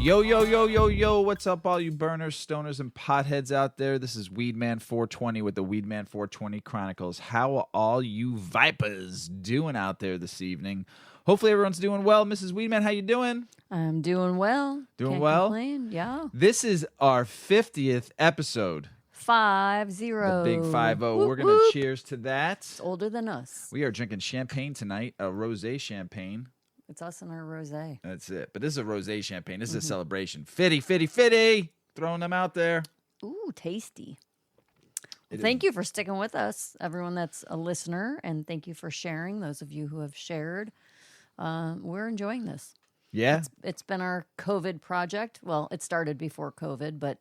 Yo, yo, yo, yo, yo, what's up, all you burners, stoners, and potheads out there? This is WeedMan 420 with the WeedMan 420 Chronicles. How are all you vipers doing out there this evening? Hopefully everyone's doing well. Mrs. WeedMan, how you doing? I'm doing well. Doing Can't well? complain. Yeah. This is our 50th episode. 5-0. The big 5-0. Whoop, We're going to whoop. cheers to that. It's older than us. We are drinking champagne tonight, a rosé champagne. It's us and our rosé. That's it. But this is a rosé champagne. This is a celebration. Fitty. Throwing them out there. Ooh, tasty. It Thank you for sticking with us, everyone that's a listener, and thank you for sharing. Those of you who have shared, we're enjoying this. Yeah. It's been our COVID project. Well, it started before COVID, but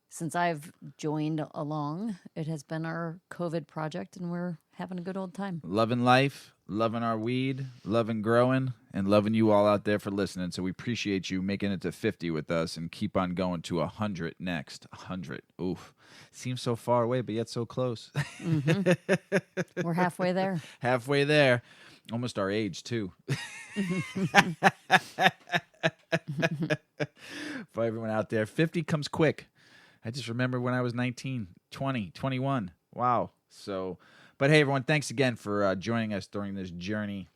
since I've joined along, it has been our COVID project, and we're having a good old time. Loving life, loving our weed, loving growing, and loving you all out there for listening. So we appreciate you making it to 50 with us and keep on going to 100 next. 100. Oof. Seems so far away, but yet so close. We're halfway there. Halfway there. Almost our age, too. For everyone out there, 50 comes quick. I just remember when I was 19, 20, 21. Wow. So, but hey, everyone, thanks again for joining us during this journey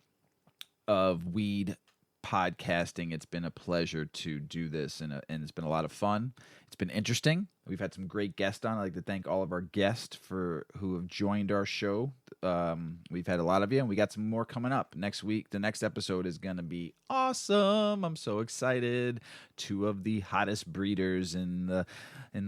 of weed podcasting. It's been a pleasure to do this, and it's been a lot of fun. It's been interesting. We've had some great guests on. I'd like to thank all of our guests who have joined our show. We've had a lot of you, and we got some more coming up next week. The next episode is going to be awesome. I'm so excited. 2 of the hottest breeders in the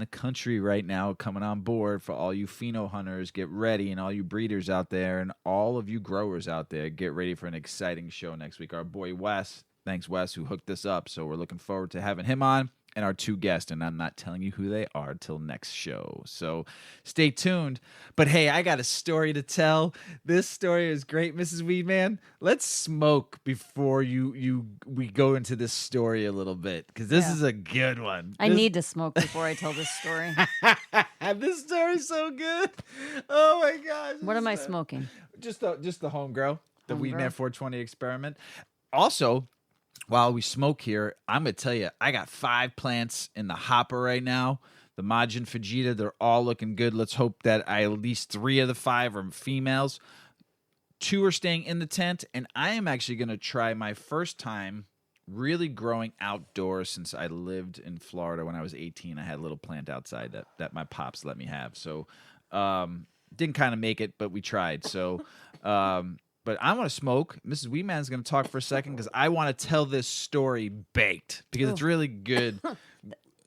country right now coming on board. For all you pheno hunters, get ready, and all you breeders out there, and all of you growers out there, get ready for an exciting show next week. Our boy Wes, thanks Wes, who hooked this up. So we're looking forward to having him on. And our 2 guests, and I'm not telling you who they are till next show. So stay tuned. But hey, I got a story to tell. This story is great, Mrs. Weedman. Let's smoke before we go into this story a little bit, because this is a good one. I need to smoke before I tell this story. This story's so good. Oh my gosh. What am I smoking? Just the home grow, the Home WeedMan grow. 420 experiment. Also, while we smoke here, I'm going to tell you, I got 5 plants in the hopper right now. The Majin Fujita, they're all looking good. Let's hope that at least 3 of the 5 are females. 2 are staying in the tent, and I am actually going to try my first time really growing outdoors since I lived in Florida when I was 18. I had a little plant outside that my pops let me have. So didn't kind of make it, but we tried. So but I want to smoke. Mrs. Weedman's going to talk for a second because I want to tell this story baked, because it's really good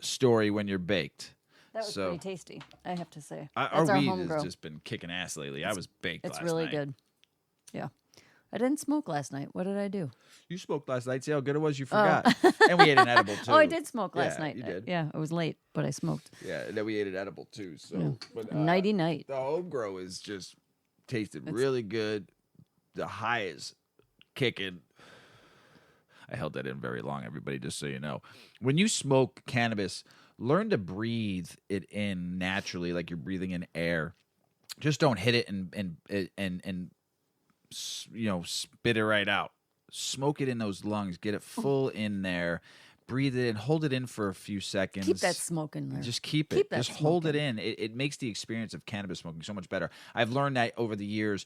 story when you're baked. That was pretty tasty, I have to say. Our That's our weed home has grow. just been kicking ass lately. I was baked last It's really night. good. Yeah. I didn't smoke last night. What did I do? You smoked last night. See how good it was? You forgot. And we ate an edible, too. Oh, I did smoke last Yeah, night. you did. Yeah, it was late, but I smoked. Yeah, and then we ate an edible, too. So, Yeah. but, Nighty night. the home grow is just tasted really good. The high is kicking. I held that in very long, everybody, just so you know. When you smoke cannabis, learn to breathe it in naturally, like you're breathing in air. Just don't hit it and spit it right out. Smoke it in those lungs. Get it full in there. Breathe it in. Hold it in for a few seconds. Keep that smoke in there. Just keep it. Keep that Just hold it smoking. in. It makes the experience of cannabis smoking so much better. I've learned that over the years.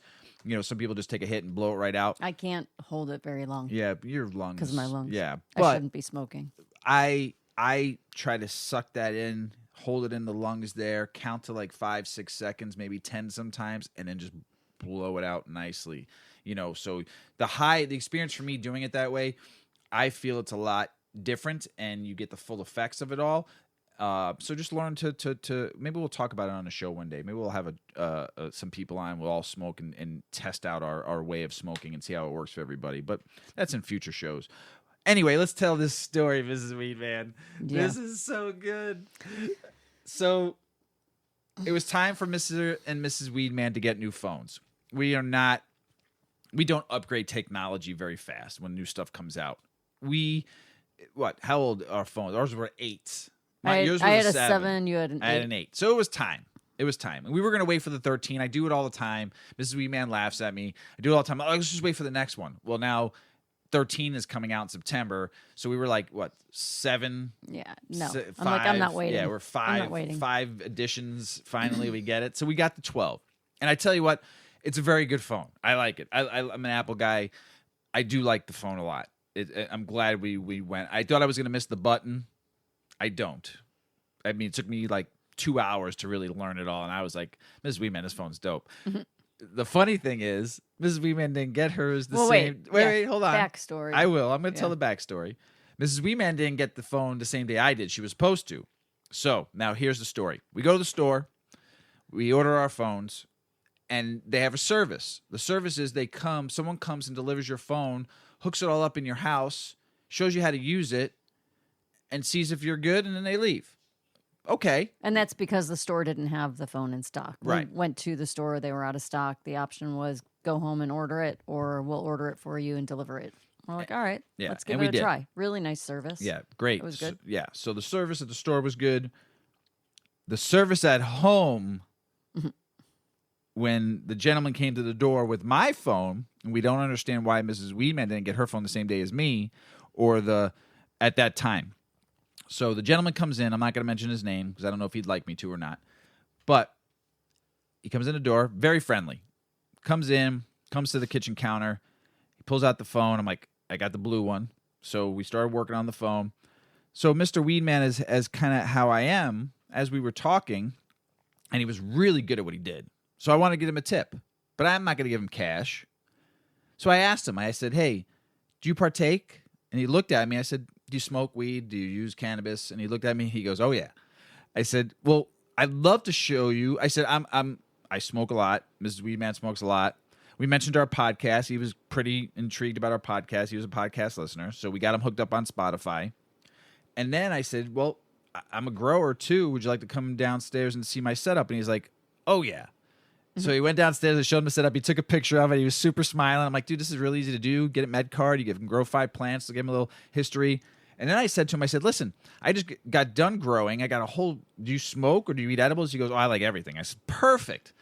Some people just take a hit and blow it right out. I can't hold it very long Yeah, your lungs. because of my lungs. Yeah, I but shouldn't be smoking. I try to suck that in, hold it in the lungs there, count to like 5-6 seconds, maybe 10 sometimes, and then just blow it out nicely. So the experience for me doing it that way, I feel it's a lot different, and you get the full effects of it all. So just learn to maybe we'll talk about it on a show one day. Maybe we'll have some people on. We'll all smoke and test out our way of smoking and see how it works for everybody. But that's in future shows. Anyway, let's tell this story, Mrs. Weedman. Yeah. This is so good. So it was time for Mr. and Mrs. Weedman to get new phones. We don't upgrade technology very fast when new stuff comes out. How old are our phones? Ours were 8s. Yours was I had a 7. 7. You had an 8. I had an 8. So it was time. And we were going to wait for the 13. I do it all the time. Mrs. Weedman laughs at me. I do it all the time. Oh, let's just wait for the next one. Well, now 13 is coming out in September. So we were like, what, 7? Yeah, no. Five, I'm like, I'm not waiting. Yeah, we're I'm not waiting. 5 editions. Finally, we get it. So we got the 12. And I tell you what, it's a very good phone. I like it. I'm an Apple guy. I do like the phone a lot. I'm glad we went. I thought I was going to miss the button. I don't. I mean, it took me like 2 hours to really learn it all. And I was like, Mrs. WeedMan, this phone's dope. The funny thing is, Mrs. WeedMan didn't get hers the same. Wait, hold on. Backstory. I will. I'm going to tell the backstory. Mrs. WeedMan didn't get the phone the same day I did. She was supposed to. So now here's the story. We go to the store. We order our phones. And they have a service. The service is someone comes and delivers your phone, hooks it all up in your house, shows you how to use it, and sees if you're good, and then they leave. Okay. And that's because the store didn't have the phone in stock. Right. We went to the store, they were out of stock. The option was go home and order it, or we'll order it for you and deliver it. We're like, all right, let's give it a try. Really nice service. Yeah, great. It was good. So the service at the store was good. The service at home... When the gentleman came to the door with my phone, and we don't understand why Mrs. WeedMan didn't get her phone the same day as me, at that time. So the gentleman comes in. I'm not going to mention his name because I don't know if he'd like me to or not. But he comes in the door, very friendly. Comes in, comes to the kitchen counter. He pulls out the phone. I'm like, I got the blue one. So we started working on the phone. So Mr. WeedMan as kind of how I am, as we were talking, and he was really good at what he did. So I want to give him a tip, but I'm not going to give him cash. So I asked him, I said, hey, do you partake? And he looked at me. I said, do you smoke weed? Do you use cannabis? And he looked at me. He goes, oh, yeah. I said, well, I'd love to show you. I said, I smoke a lot. Mrs. WeedMan smokes a lot. We mentioned our podcast. He was pretty intrigued about our podcast. He was a podcast listener. So we got him hooked up on Spotify. And then I said, well, I'm a grower too. Would you like to come downstairs and see my setup? And he's like, oh, yeah. So he went downstairs and showed him the setup. He took a picture of it. He was super smiling. I'm like, dude, this is really easy to do. Get a med card. You can grow 5 plants. So give him a little history. And then I said to him, listen, I just got done growing. I got a whole, do you smoke or do you eat edibles? He goes, oh, I like everything. I said, perfect.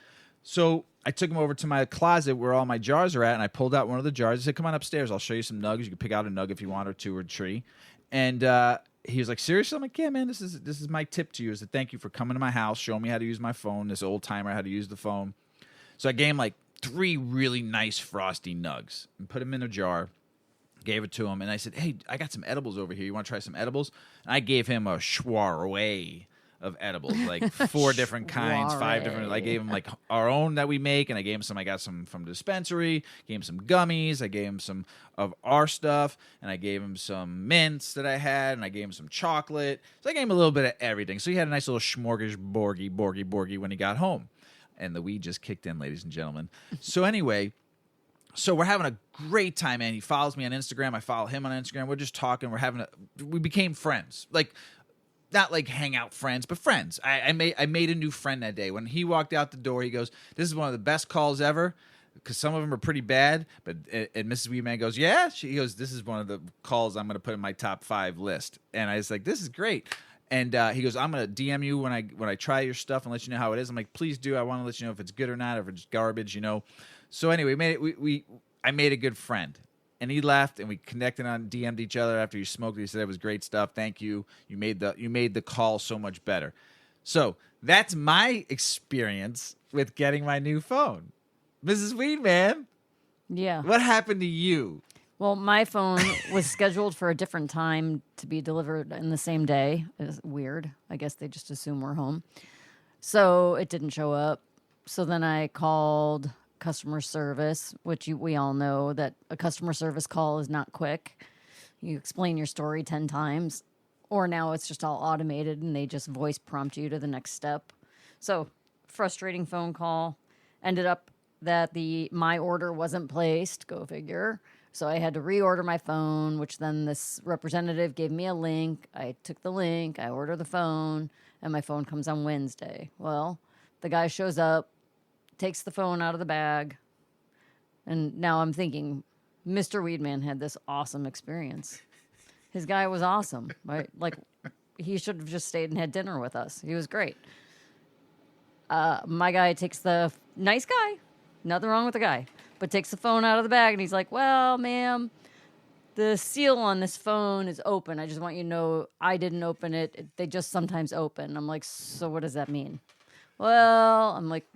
So I took him over to my closet where all my jars are at, and I pulled out one of the jars. I said, come on upstairs. I'll show you some nugs. You can pick out a nug if you want, or 2 or 3. And he was like, seriously? I'm like, yeah, man, this is my tip to you, is to thank you for coming to my house, showing me how to use my phone, this old timer, how to use the phone. So I gave him like 3 really nice frosty nugs and put them in a jar, gave it to him. And I said, hey, I got some edibles over here. You want to try some edibles? And I gave him a soiree of edibles, like 4 different kinds, 5 different. I gave him like our own that we make. And I gave him some, I got some from the dispensary, gave him some gummies. I gave him some of our stuff. And I gave him some mints that I had. And I gave him some chocolate. So I gave him a little bit of everything. So he had a nice little smorgasborgy when he got home. And the weed just kicked in, ladies and gentlemen. So anyway, we're having a great time, man. He follows me on Instagram. I follow him on Instagram. We're just talking. We became friends. Like, not like hangout friends, but friends. I made a new friend that day. When he walked out the door, he goes, this is one of the best calls ever, because some of them are pretty bad. But and Mrs. WeedMan goes, yeah? He goes, this is one of the calls I'm going to put in my top 5 list. And I was like, this is great. And he goes, I'm going to DM you when I try your stuff and let you know how it is. I'm like, please do. I want to let you know if it's good or not, if it's garbage, So anyway, I made a good friend. And he left, and we connected on, DM'd each other after you smoked. He said it was great stuff. Thank you. You made the call so much better. So that's my experience with getting my new phone. Mrs. WeedMan. Yeah. What happened to you? Well, my phone was scheduled for a different time to be delivered in the same day. It's weird. I guess they just assume we're home. So it didn't show up. So then I called customer service, which we all know that a customer service call is not quick. You explain your story 10 times, or now it's just all automated and they just voice prompt you to the next step. So frustrating phone call. Ended up that my order wasn't placed. Go figure. So I had to reorder my phone, which then this representative gave me a link. I took the link, I order the phone, and my phone comes on Wednesday. Well, the guy shows up, takes the phone out of the bag, and now I'm thinking, Mr. WeedMan had this awesome experience. His guy was awesome, right? Like, he should have just stayed and had dinner with us. He was great. My guy takes nice guy, nothing wrong with the guy, but takes the phone out of the bag, and he's like, well, ma'am, the seal on this phone is open. I just want you to know I didn't open it. They just sometimes open. I'm like, so what does that mean? Well, I'm like,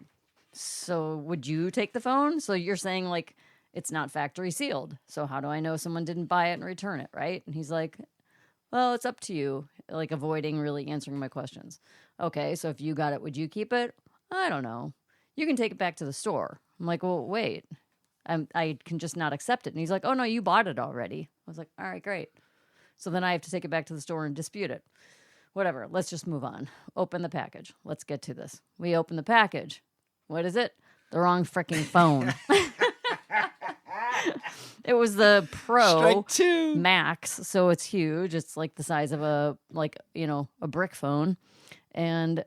so would you take the phone? So you're saying like it's not factory sealed. So how do I know someone didn't buy it and return it, right? And he's like, well, it's up to you. Like avoiding really answering my questions. Okay, so if you got it, would you keep it? I don't know. You can take it back to the store. I'm like, well, wait. I can just not accept it. And he's like, oh, no, you bought it already. I was like, all right, great. So then I have to take it back to the store and dispute it. Whatever. Let's just move on. Open the package. Let's get to this. We open the package. What is it? The wrong freaking phone. It was the Pro Strike two. Max, so it's huge. It's like the size of a brick phone. And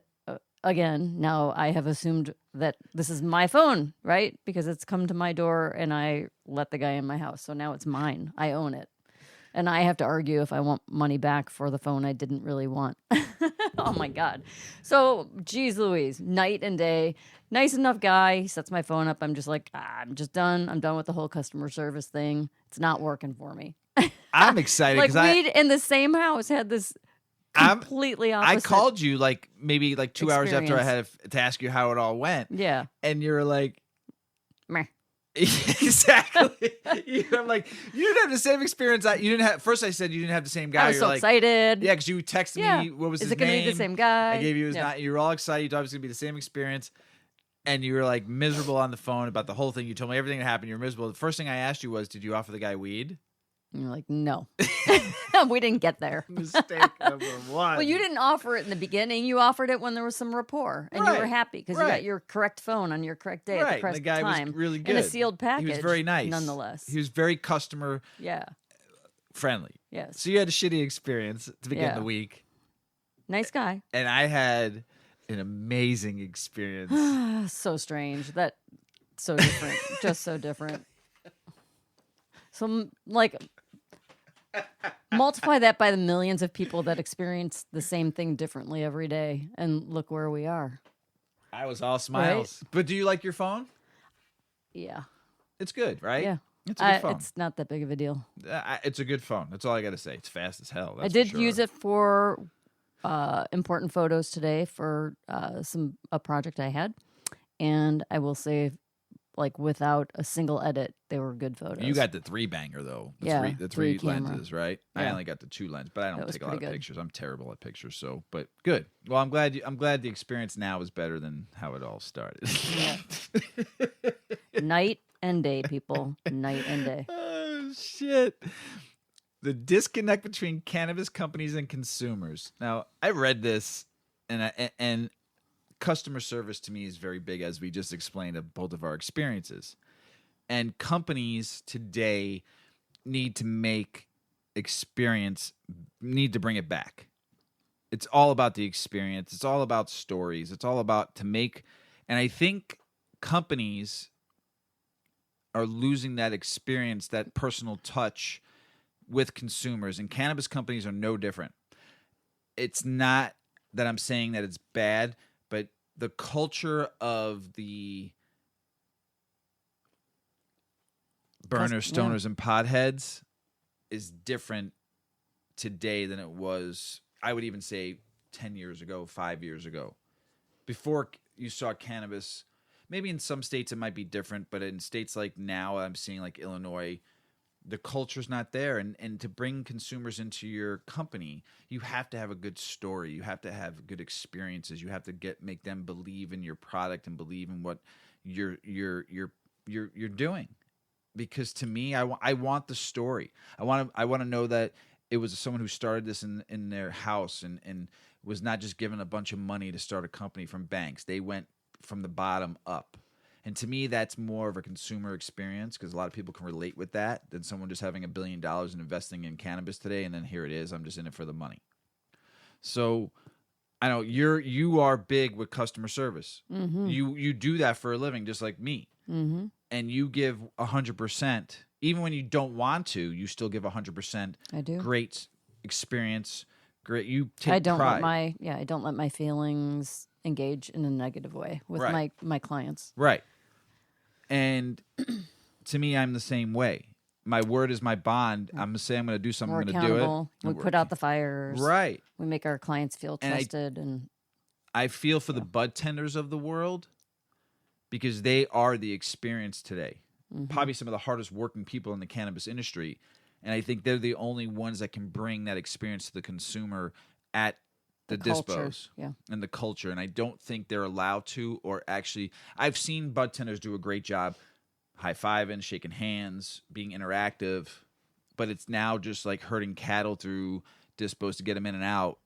again, now I have assumed that this is my phone, right? Because it's come to my door and I let the guy in my house. So now it's mine. I own it. And I have to argue if I want money back for the phone I didn't really want. Oh my God. So, geez Louise, night and day. Nice enough guy. He sets my phone up. I'm just like, I'm just done. I'm done with the whole customer service thing. It's not working for me. I'm excited like because we in the same house had this completely opposite. I called you like maybe like 2 hours after I experience. had to ask you how it all went. Yeah. And you were like, Meh. exactly. I'm like, you didn't have the same experience. You didn't have. First, I said you didn't have the same guy. I was You're so like, excited. yeah, because you texted me. What was Is his it going to name? be the same guy? I gave you his. Yeah. You were all excited. You thought it was going to be the same experience, and you were like miserable on the phone about the whole thing. You told me everything that happened. You were miserable. The first thing I asked you was, did you offer the guy weed? And you're like, no. We didn't get there. Mistake number one. Well, you didn't offer it in the beginning. You offered it when there was some rapport, and you were Right, happy because you got your correct phone on your correct day at the Right. correct The guy time. was really good. In a sealed package. He was very nice. Nonetheless. He was very customer Yeah. friendly. Yes. So you had a shitty experience to begin Yeah. the week. Nice guy. And I had an amazing experience. So strange. That so different. Just so different. So like multiply that by the millions of people that experience the same thing differently every day, and look where we are. I was all smiles. But do you like your phone? Yeah. It's good, right? Yeah. It's a good phone. It's not that big of a deal. It's a good phone. That's all I got to say. It's fast as hell. I That's did for sure. use it for important photos today for a project I had, and I will say, like without a single edit, they were good photos. You got the 3-banger though. The three camera. lenses, right? Yeah. I only got the 2 lenses, but I That don't was take a lot of pretty good. pictures. I'm terrible at pictures, so but good. Well, I'm glad the experience now is better than how it all started. Yeah. Night and day, people. Night and day. Oh shit. The disconnect between cannabis companies and consumers. Now, I read this and customer service to me is very big, as we just explained of both of our experiences. And companies today need to need to bring it back. It's all about the experience. It's all about stories. It's all about and I think companies are losing that experience, that personal touch with consumers, and cannabis companies are no different. It's not that I'm saying that it's bad, but the culture of the burners, stoners, and potheads is different today than it was, I would even say, 10 years ago, 5 years ago. Before you saw cannabis, maybe in some states it might be different, but in states like now, I'm seeing like Illinois, the culture's not there. And to bring consumers into your company, you have to have a good story. You have to have good experiences. You have to make them believe in your product and believe in what you're doing. Because to me, I want the story. I want to know that it was someone who started this in their house and was not just given a bunch of money to start a company from banks. They went from the bottom up. And to me, that's more of a consumer experience, because a lot of people can relate with that than someone just having $1 billion and investing in cannabis today, and then here it is, I'm just in it for the money. So I know you are big with customer service. Mm-hmm. You do that for a living, just like me. Mm-hmm. And you give 100%, even when you don't want to. You still give 100%. I do. Great experience. Great. You take I don't pride. I don't let my feelings engage in a negative way with Right. my clients. Right. And to me, I'm the same way. my word is my bond. I'm gonna say I'm gonna do something. We're I'm gonna do it. accountable. We put out the fires. Right. We make our clients feel trusted. And I feel for the bud tenders of the world because they are the experience today. Probably some of the hardest working people in the cannabis industry. And I think they're the only ones that can bring that experience to the consumer at the dispos and the culture. And I don't think they're allowed to, or actually, I've seen bud tenders do a great job high-fiving, shaking hands, being interactive, but it's now just like herding cattle through dispos to get them in and out.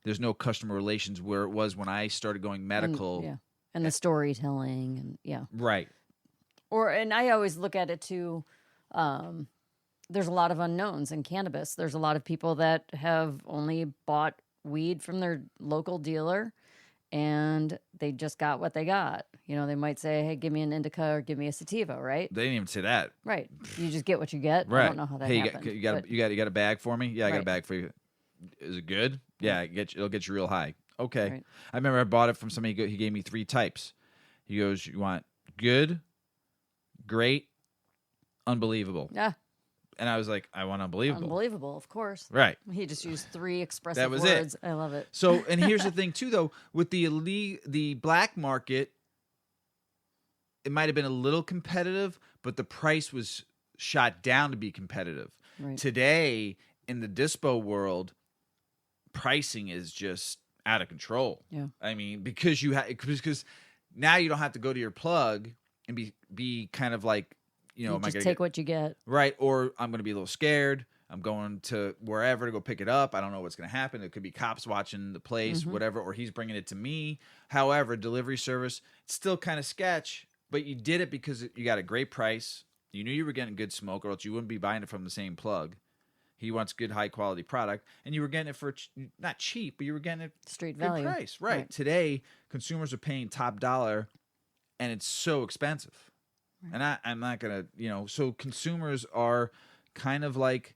There's no customer relations where it was when I started going medical. And the storytelling and Right. And I always look at it too. There's a lot of unknowns in cannabis. There's a lot of people that have only bought weed from their local dealer and they just got what they got. You know, they might say, hey, give me an indica or give me a sativa, right? They didn't even say that. Right. You just get what you get. Right. I don't know how that happened. You got a bag for me? Yeah, I got a bag for you. Is it good? Yeah, it'll get you real high. Okay. Right. I remember I bought it from somebody. He gave me 3 types. He goes, you want good, great, unbelievable. Yeah. And I was like, I want unbelievable. Unbelievable, of course. Right. He just used 3 expressive That was words. it. I love it. So, and here's the thing too, though, with the black market, it might have been a little competitive, but the price was shot down to be competitive. Right. Today, in the dispo world, pricing is just out of control. Yeah. I mean, because now you don't have to go to your plug and be kind of like, you know, You just take what you get. Right. Or I'm going to be a little scared. I'm going to wherever to go pick it up. I don't know what's going to happen. It could be cops watching the place, whatever, or he's bringing it to me. However, delivery service, it's still kind of sketch, but you did it because you got a great price. You knew you were getting good smoke, or else you wouldn't be buying it from the same plug. He wants good, high quality product, and you were getting it for not cheap, but you were getting it Street good value. price. Right. Today, consumers are paying top dollar, and it's so expensive. Right. And I'm not gonna, so consumers are kind of like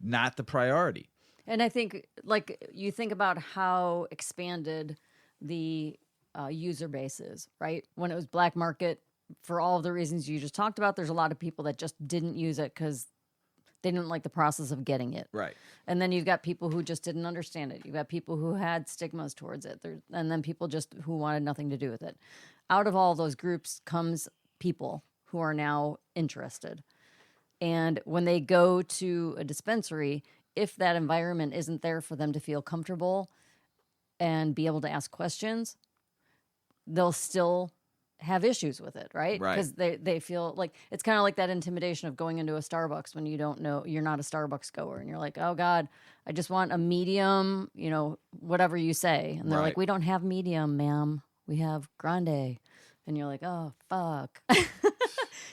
not the priority. And I think, like, you think about how expanded the user base is, right? When it was black market, for all of the reasons you just talked about, there's a lot of people that just didn't use it because they didn't like the process of getting it. Right. And then you've got people who just didn't understand it. You've got people who had stigmas towards it. And then people just who wanted nothing to do with it. Out of all those groups comes people who are now interested. And when they go to a dispensary, if that environment isn't there for them to feel comfortable and be able to ask questions, they'll still have issues with it, right? Right. Because they feel like it's kind of like that intimidation of going into a Starbucks when you don't know, you're not a Starbucks goer, and you're like, oh God, I just want a medium, whatever you say. And they're like, we don't have medium, ma'am. We have grande. And you're like, oh, fuck.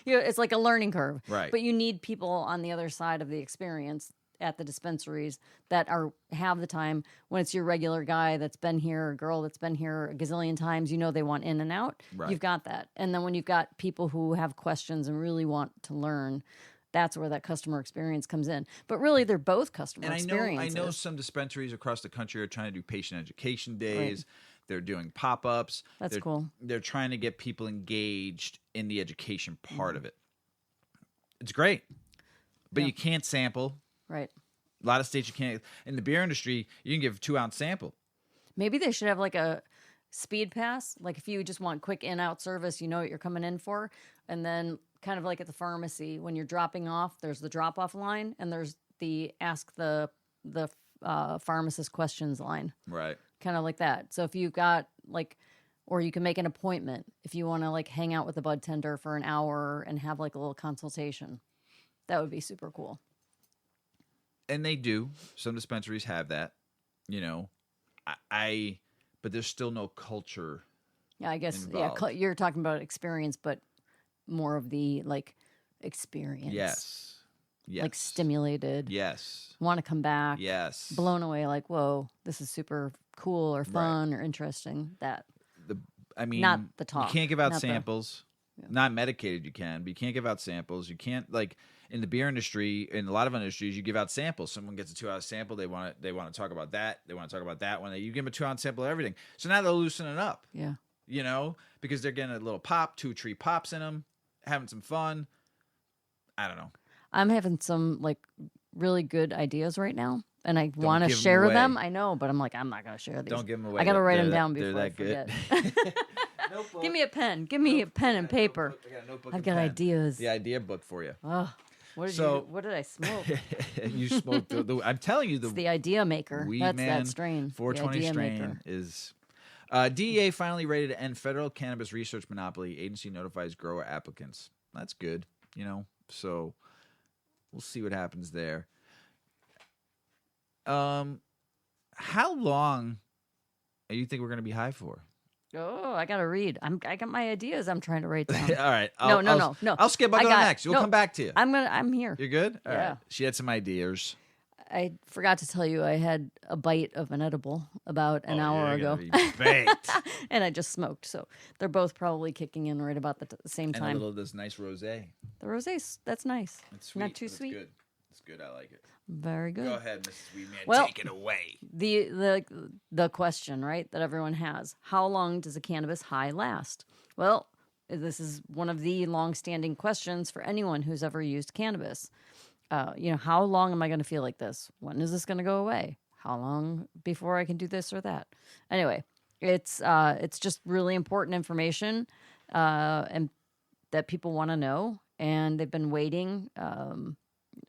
It's like a learning curve. Right. But you need people on the other side of the experience at the dispensaries that have the time. When it's your regular guy that's been here, or girl that's been here a gazillion times, they want in and out. Right. You've got that. And then when you've got people who have questions and really want to learn, that's where that customer experience comes in. But really, they're both customer experiences. I know some dispensaries across the country are trying to do patient education days. Right. They're doing pop-ups. That's cool. They're trying to get people engaged in the education part of it. It's great. But you can't sample. Right. A lot of states you can't. In the beer industry, you can give a 2-ounce sample. Maybe they should have like a speed pass. Like if you just want quick in-out service, you know what you're coming in for. And then kind of like at the pharmacy, when you're dropping off, there's the drop-off line and there's the ask the pharmacist questions line. Right. Kind of like that. So if you've got or you can make an appointment if you want to hang out with the bud tender for an hour and have a little consultation. That would be super cool. And they do. Some dispensaries have that, but there's still no culture. Yeah, I guess. involved. Yeah, you're talking about experience, but more of the experience. Yes. Stimulated. Yes. Want to come back. Yes. Blown away. Whoa, this is super cool or fun or interesting. That. Not the talk. You can't give out samples. Not medicated, you can, but you can't give out samples. You can't in the beer industry, in a lot of industries, you give out samples. Someone gets a 2-ounce sample, they want to talk about that. They want to talk about that one. You give them a 2-ounce sample of everything. So now they're loosening up. Yeah. Because they're getting a little pop, 2 tree pops in them, having some fun. I don't know. I'm having some like really good ideas right now, and I want to give 'em share away. them. I know, but I'm like, I'm not going to share these. Don't give them away. I got to write them They're down they're before I that good. forget. Notebook. Give me a pen. Give me a pen and paper. I got a notebook I've and got pen. ideas. The idea book for you. Oh, what did I smoke? You smoked. I'm telling you, It's the idea maker. That's that WeedMan strain. 420 the idea strain maker. is. DEA finally ready to end federal cannabis research monopoly. Agency notifies grower applicants. That's good, So we'll see what happens there. How long do you think we're going to be high for? Oh, I gotta read. I got my ideas. I'm trying to write down. All right. No. I'll skip. I'll go next. We'll come back to you. I'm here. You're good. All Yeah. right. She had some ideas. I forgot to tell you I had a bite of an edible about an hour ago, Baked. and I just smoked. So they're both probably kicking in right about the same And a time. little of this nice rosé. The rosé, that's nice. It's sweet. Not too but sweet. It's good. It's good. I like it. Very good. Go ahead, Mrs. WeedMan. Well, Take it away. The question, right, that everyone has: how long does a cannabis high last? Well, this is one of the long-standing questions for anyone who's ever used cannabis. How long am I going to feel like this? When is this going to go away? How long before I can do this or that? Anyway, it's just really important information, and that people want to know, and they've been waiting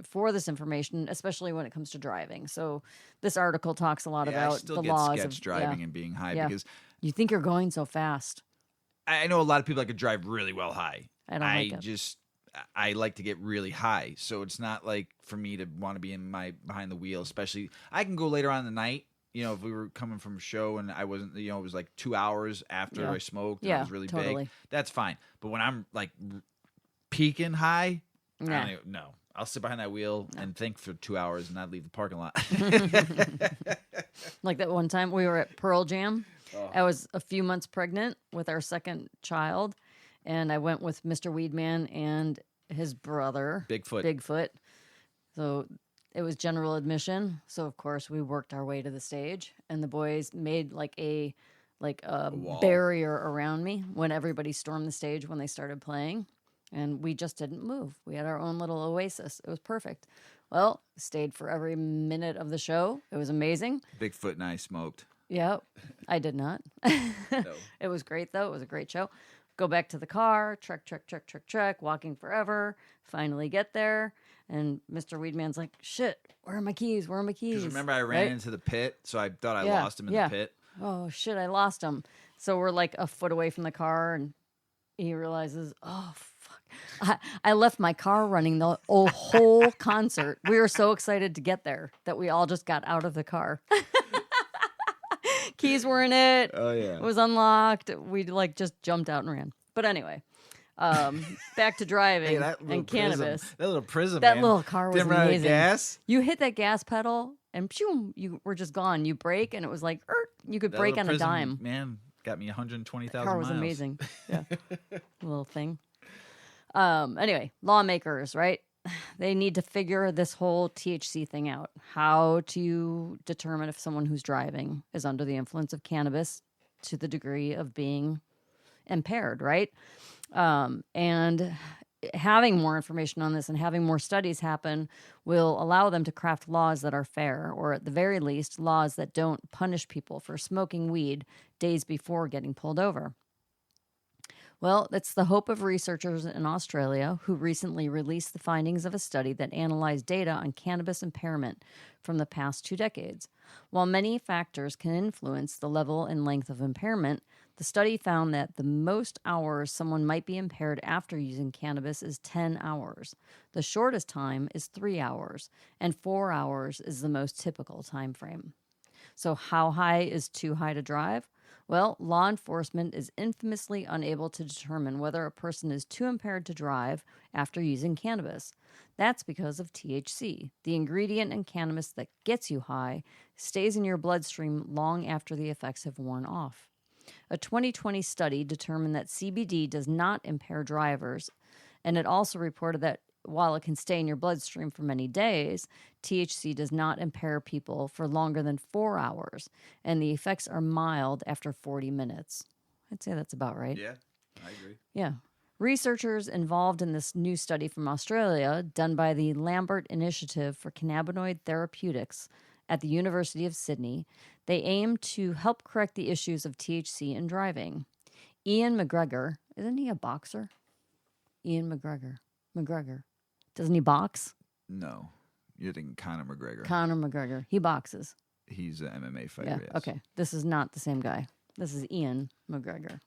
for this information, especially when it comes to driving. So this article talks a lot about I still the get laws sketch of driving and being high because you think you're going so fast. I know a lot of people that could drive really well high. I don't like it. I like to get really high, so it's not like for me to want to be behind the wheel. Especially, I can go later on in the night. If we were coming from a show and I wasn't, it was like 2 hours after I smoked and I was really totally. big. That's fine. But when I'm like peaking high, Yeah. no. I'll sit behind that wheel and think for 2 hours and not leave the parking lot. Like that one time we were at Pearl Jam. Oh. I was a few months pregnant with our second child, and I went with Mr. WeedMan and his brother, Bigfoot. So it was general admission. So of course we worked our way to the stage, and the boys made like a barrier around me when everybody stormed the stage when they started playing. And we just didn't move. We had our own little oasis. It was perfect. Well, stayed for every minute of the show. It was amazing. Bigfoot and I smoked. Yeah, I did not. No. It was great, though. It was a great show. Go back to the car, trek, walking forever. Finally get there. And Mr. WeedMan's like, shit, where are my keys? Because remember I ran into the pit, so I thought I lost him in the pit. Oh, shit, I lost him. So we're like a foot away from the car, and he realizes, oh, fuck. I left my car running the whole concert. We were so excited to get there that we all just got out of the car. Keys were in it. Oh, yeah. It was unlocked. We just jumped out and ran. But anyway, back to driving and cannabis. That little prism, That man. little car was Didn't run out of amazing. gas. You hit that gas pedal and pew, you were just gone. You brake and it was like, you could That brake little on a prism, dime. Man, got me 120,000 That car was miles. amazing. Yeah. Little thing. Anyway, lawmakers, right? They need to figure this whole THC thing out. How to determine if someone who's driving is under the influence of cannabis to the degree of being impaired, right? And having more information on this and having more studies happen will allow them to craft laws that are fair, or at the very least, laws that don't punish people for smoking weed days before getting pulled over. Well, it's the hope of researchers in Australia who recently released the findings of a study that analyzed data on cannabis impairment from the past 2 decades. While many factors can influence the level and length of impairment, the study found that the most hours someone might be impaired after using cannabis is 10 hours. The shortest time is 3 hours, and 4 hours is the most typical time frame. So how high is too high to drive? Well, law enforcement is infamously unable to determine whether a person is too impaired to drive after using cannabis. That's because of THC, the ingredient in cannabis that gets you high, stays in your bloodstream long after the effects have worn off. A 2020 study determined that CBD does not impair drivers, and it also reported that while it can stay in your bloodstream for many days, THC does not impair people for longer than 4 hours, and the effects are mild after 40 minutes. I'd say that's about right. Yeah, I agree. Yeah. Researchers involved in this new study from Australia, done by the Lambert Initiative for Cannabinoid Therapeutics at the University of Sydney, they aim to help correct the issues of THC in driving. Ian McGregor, isn't he a boxer? Ian McGregor. Doesn't he box? No. You're thinking Conor McGregor. Conor McGregor. He boxes. He's an MMA fighter, Yeah. yes. Okay. This is not the same guy. This is Ian McGregor.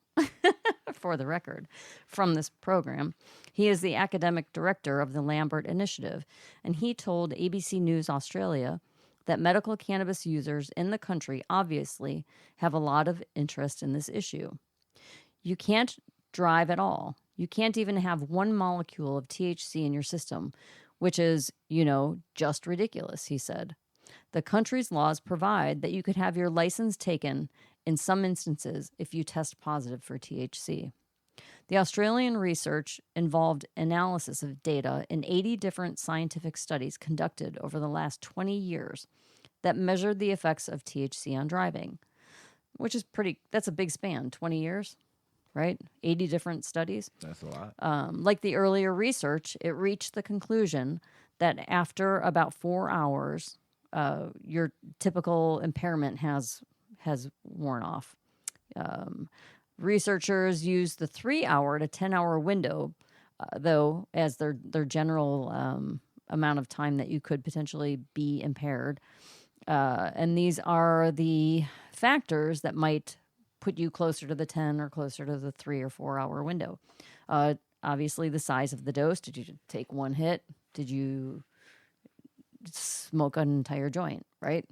For the record, from this program. He is the academic director of the Lambert Initiative, and he told ABC News Australia that medical cannabis users in the country obviously have a lot of interest in this issue. You can't drive at all. You can't even have one molecule of THC in your system, which is, just ridiculous, he said. The country's laws provide that you could have your license taken in some instances if you test positive for THC. The Australian research involved analysis of data in 80 different scientific studies conducted over the last 20 years that measured the effects of THC on driving, which is that's a big span, 20 years, right? 80 different studies. That's a lot. Like the earlier research, it reached the conclusion that after about 4 hours, your typical impairment has worn off. Researchers use the 3-hour to 10-hour window, though, as their general amount of time that you could potentially be impaired. And these are the factors that might put you closer to the 10 or closer to the 3 or 4 hour window. Obviously, the size of the dose. Did you take one hit? Did you smoke an entire joint, right?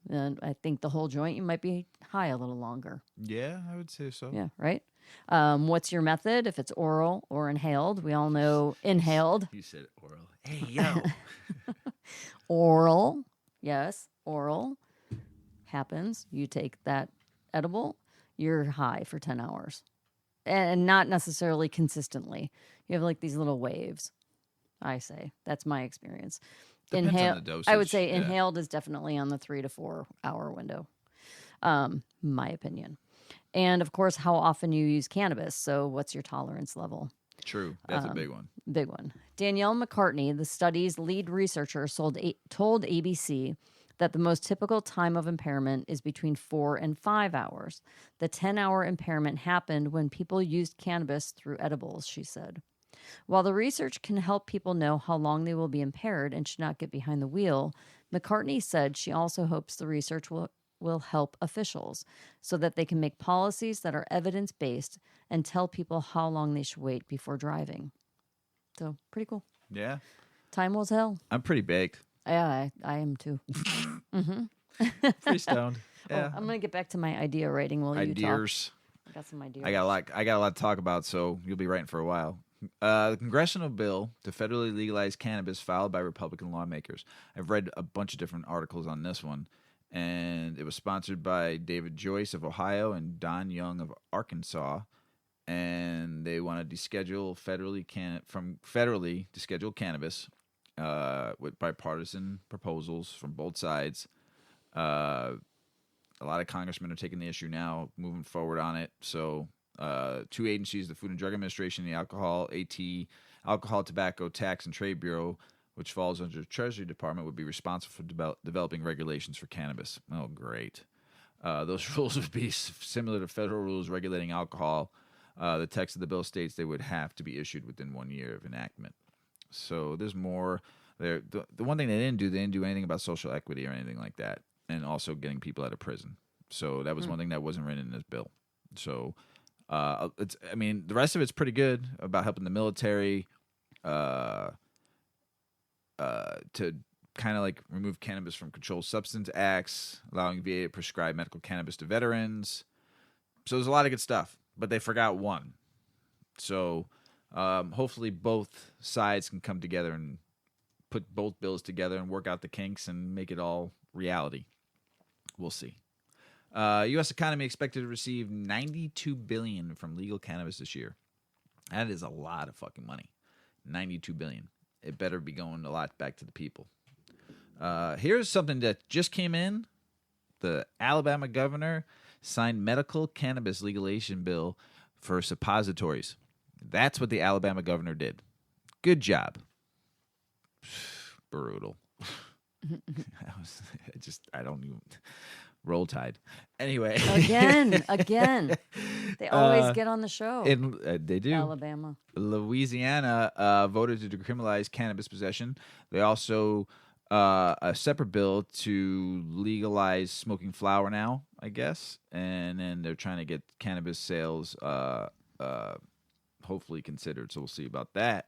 And I think the whole joint, you might be high a little longer. Yeah, I would say so. Yeah, right? What's your method? If it's oral or inhaled, we all know inhaled. You said oral. Hey, yo. Oral, yes, oral happens. You take that edible, you're high for 10 hours. And not necessarily consistently. You have like these little waves, I say. That's my experience. Depends on the dosage. I would say inhaled is definitely on the 3 to 4 hour window, my opinion. And of course, how often you use cannabis. So what's your tolerance level? True. That's a big one. Big one. Danielle McCartney, the study's lead researcher, told ABC that the most typical time of impairment is between 4 and 5 hours. The 10-hour impairment happened when people used cannabis through edibles, she said. While the research can help people know how long they will be impaired and should not get behind the wheel, McCartney said she also hopes the research will help officials so that they can make policies that are evidence-based and tell people how long they should wait before driving. So, pretty cool. Yeah. Time will tell. I'm pretty baked. Yeah, I am too. Pretty stoned. Yeah. Oh, I'm going to get back to my idea writing while you talk. Ideas. I got some ideas. I got a lot to talk about, so you'll be writing for a while. The congressional bill to federally legalize cannabis filed by Republican lawmakers. I've read a bunch of different articles on this one, and it was sponsored by David Joyce of Ohio and Don Young of Arkansas, and they want to deschedule federally deschedule cannabis with bipartisan proposals from both sides. A lot of congressmen are taking the issue now, moving forward on it. So 2 agencies, the Food and Drug Administration, the Alcohol, Tobacco, Tax, and Trade Bureau, which falls under the Treasury Department, would be responsible for developing regulations for cannabis. Oh, great. Those rules would be similar to federal rules regulating alcohol. The text of the bill states they would have to be issued within 1 year of enactment. So there's more there. The one thing they didn't do anything about social equity or anything like that, and also getting people out of prison. So that was one thing that wasn't written in this bill. So the rest of it's pretty good about helping the military to kind of like remove cannabis from controlled substance acts, allowing VA to prescribe medical cannabis to veterans. So there's a lot of good stuff, but they forgot one. So hopefully both sides can come together and put both bills together and work out the kinks and make it all reality. We'll see. U.S. economy expected to receive $92 billion from legal cannabis this year. That is a lot of fucking money. $92 billion. It better be going a lot back to the people. Here's something that just came in. The Alabama governor signed medical cannabis legalization bill for suppositories. That's what the Alabama governor did. Good job. Brutal. I don't even roll tide. Anyway, again, they always get on the show. They do. Alabama, Louisiana voted to decriminalize cannabis possession. They also a separate bill to legalize smoking flower now, I guess, and then they're trying to get cannabis sales hopefully considered. So we'll see about that.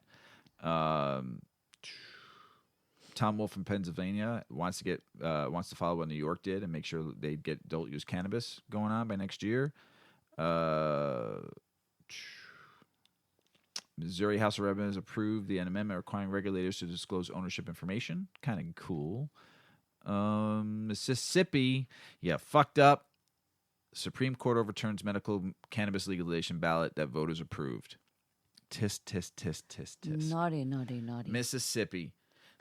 Tom Wolfe from Pennsylvania wants to follow what New York did and make sure they get adult use cannabis going on by next year. Missouri House of Representatives approved the amendment requiring regulators to disclose ownership information. Kind of cool. Mississippi, fucked up. Supreme Court overturns medical cannabis legalization ballot that voters approved. Tisk, tisk, tisk, tisk, tisk. Naughty, naughty, naughty. Mississippi.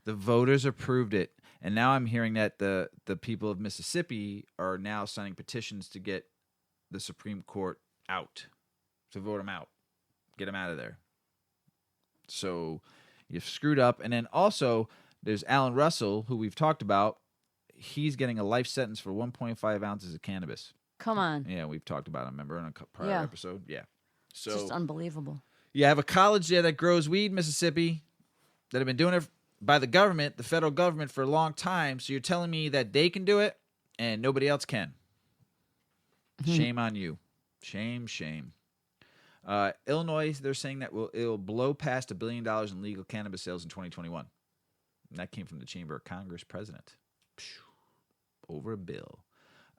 The voters approved it. And now I'm hearing that the people of Mississippi are now signing petitions to get the Supreme Court out, to vote them out, get them out of there. So you've screwed up. And then also there's Alan Russell, who we've talked about. He's getting a life sentence for 1.5 ounces of cannabis. Come on. Yeah, we've talked about him, remember, in a prior episode? Yeah. So it's just unbelievable. You have a college there that grows weed, Mississippi, that have been doing it by the government, the federal government, for a long time. So you're telling me that they can do it and nobody else can. Shame on you. Shame, shame. Illinois, they're saying that it'll blow past $1 billion in legal cannabis sales in 2021. And that came from the Chamber of Congress president. Over a bill.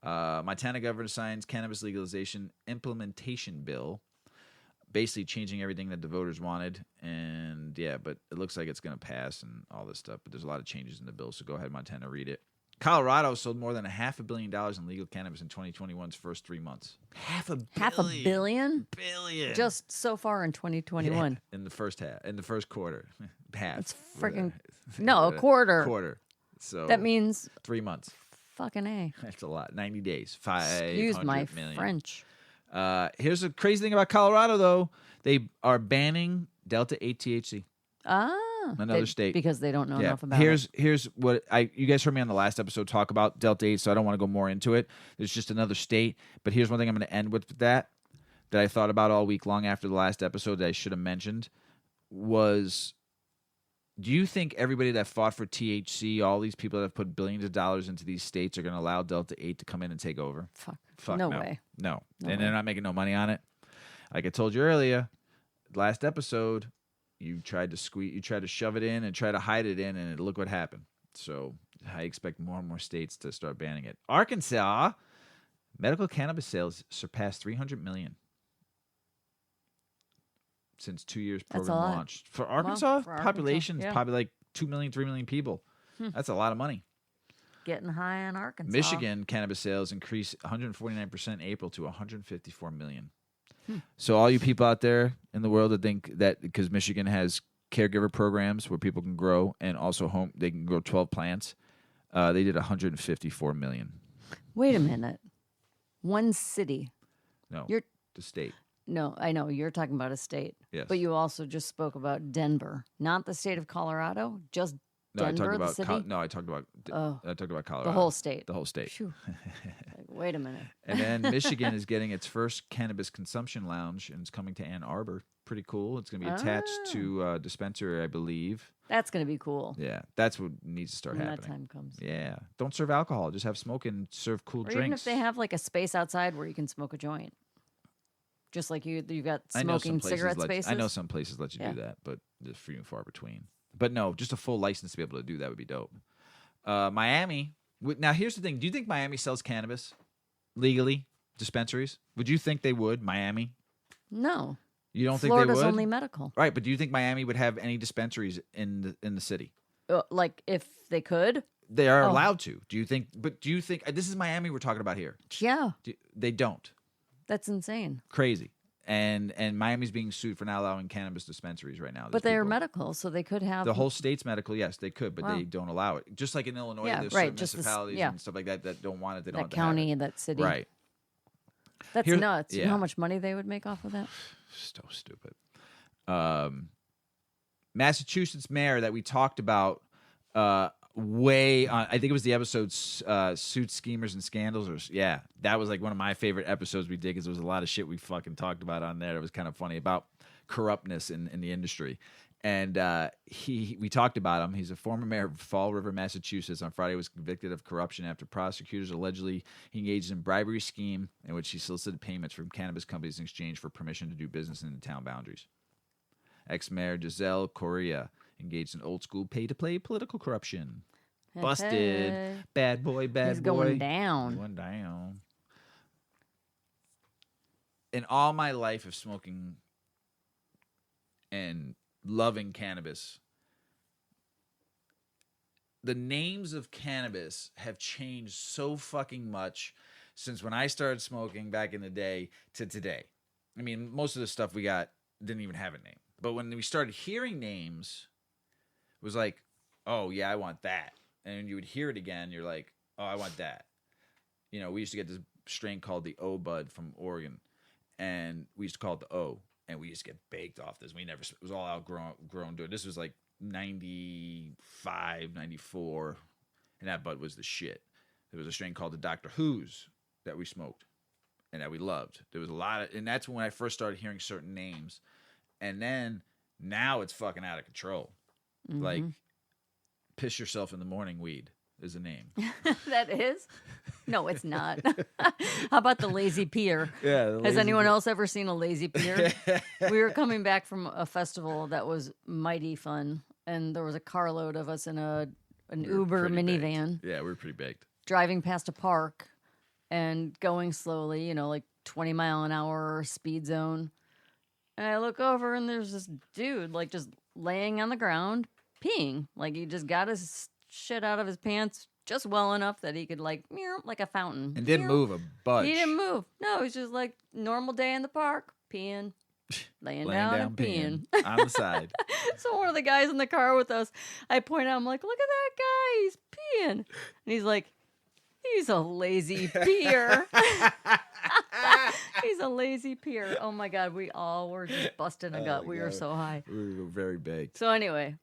Montana governor signs cannabis legalization implementation bill, basically changing everything that the voters wanted. And but it looks like it's going to pass and all this stuff. But there's a lot of changes in the bill. So go ahead, Montana, read it. Colorado sold more than $500 million in legal cannabis in 2021's first 3 months. $500 billion? Billion. Just so far in 2021. Yeah, in the first quarter. Half. It's freaking a quarter. Quarter. So that means 3 months. Fucking A. That's a lot. 90 days. 500 Excuse my million. French. Here's the crazy thing about Colorado, though. They are banning Delta 8 THC. Another state. Because they don't know enough about it. Here's what you guys heard me on the last episode talk about Delta 8, so I don't want to go more into it. There's just another state. But here's one thing I'm going to end with that I thought about all week long after the last episode that I should have mentioned was, do you think everybody that fought for THC, all these people that have put billions of dollars into these states, are going to allow Delta 8 to come in and take over? Fuck no no. way. No. No And way. they're not making no money on it. Like I told you earlier, last episode, you tried to shove it in and try to hide it in, and look what happened. So I expect more and more states to start banning it. Arkansas, medical cannabis sales surpassed 300 million since 2 years program launched. For Arkansas, population is probably like 2 million, 3 million people. That's a lot of money. Getting high on Arkansas. Michigan cannabis sales increased 149% in April to 154 million. So all you people out there in the world that think that because Michigan has caregiver programs where people can grow and also they can grow 12 plants, they did 154 million. Wait a minute. One city. No, the state. No, I know. You're talking about a state. Yes. But you also just spoke about Denver. Not the state of Colorado, just No, Denver, I talked about the city? I talked about Colorado. The whole state. The whole state. Phew. Like, wait a minute. And then Michigan is getting its first cannabis consumption lounge, and it's coming to Ann Arbor. Pretty cool. It's going to be attached to a dispensary, I believe. That's going to be cool. Yeah, that's what needs to start when happening. that time comes. Yeah, don't serve alcohol. Just have smoke and serve cool Or drinks. even if they have like a space outside where you can smoke a joint. Just like you got smoking cigarette spaces. I know some places let you do that, but just few and far between. But no, just a full license to be able to do that would be dope. Miami. Now, here's the thing. Do you think Miami sells cannabis legally? Dispensaries? Would you think they would? Miami? No. You don't Florida's think they would? only medical. Right, but do you think Miami would have any dispensaries in the city? Like if they could? They are allowed to. Do you think? But do you think this is Miami we're talking about here? Yeah. They don't. That's insane. Crazy. And Miami's being sued for not allowing cannabis dispensaries right now. But they are medical, so they could have... The whole state's medical, yes, they could, but they don't allow it. Just like in Illinois, there's certain municipalities and stuff like that don't want it. They don't have that county, to have it. that city. Right. That's nuts. Yeah. You know how much money they would make off of that? So stupid. Massachusetts mayor that we talked about way on, I think it was the episode Suits, Schemers, and Scandals. Yeah, that was like one of my favorite episodes we did because there was a lot of shit we fucking talked about on there. It was kind of funny about corruptness in the industry. And we talked about him. He's a former mayor of Fall River, Massachusetts. On Friday, was convicted of corruption after prosecutors allegedly he engaged in a bribery scheme in which he solicited payments from cannabis companies in exchange for permission to do business in the town boundaries. Ex-mayor Giselle Correa engaged in old-school pay-to-play political corruption. Busted. Bad boy, bad He's boy. going down. He's going down. In all my life of smoking and loving cannabis, the names of cannabis have changed so fucking much since when I started smoking back in the day to today. I mean, most of the stuff we got didn't even have a name. But when we started hearing names, it was like, oh, yeah, I want that. And you would hear it again, you're like, oh, I want that. You know, we used to get this strain called the O Bud from Oregon, and we used to call it the O, and we used to get baked off this. It was all outgrown. This was like 95, 94, and that bud was the shit. There was a strain called the Dr. Who's that we smoked and that we loved. There was a lot of, and that's when I first started hearing certain names. And then now it's fucking out of control. Mm-hmm. Like, piss yourself in the morning weed is the name. That is? No, it's not. How about the lazy peer? Yeah. Has anyone else ever seen a lazy peer? We were coming back from a festival that was mighty fun, and there was a carload of us in an Uber minivan. Baked. Yeah, we were pretty baked. Driving past a park and going slowly, you know, like 20 mile an hour speed zone. And I look over, and there's this dude, like, just laying on the ground, peeing. Like, he just got his shit out of his pants just well enough that he could, like, meow, like a fountain. And didn't move a budge. He didn't move. No, he's just, like, normal day in the park, peeing, laying down and peeing. On the side. So one of the guys in the car with us, I point out, I'm like, look at that guy, he's peeing. And he's like, he's a lazy peer. He's a lazy peer. Oh my God, we all were just busting a gut. We were so high. We were very baked. So anyway,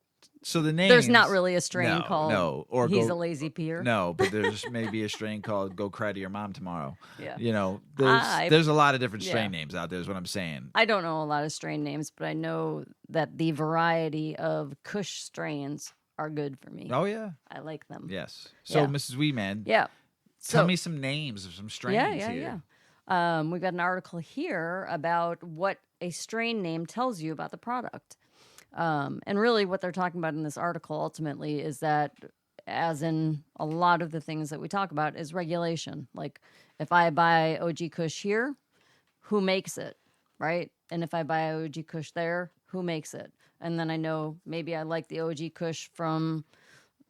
so the name. There's not really a strain called or he's a lazy peer. No, but there's maybe a strain called Go Cry to Your Mom Tomorrow. Yeah. You know, there's a lot of different strain names out there is what I'm saying. I don't know a lot of strain names, but I know that the variety of Kush strains are good for me. Oh yeah. I like them. Yes. So Mrs. WeedMan. Yeah. Tell me some names of some strains here. Yeah. We've got an article here about what a strain name tells you about the product. And really what they're talking about in this article ultimately is that, as in a lot of the things that we talk about, is regulation. Like, if I buy OG Kush here, who makes it, right? And if I buy OG Kush there, who makes it? And then I know maybe I like the OG Kush from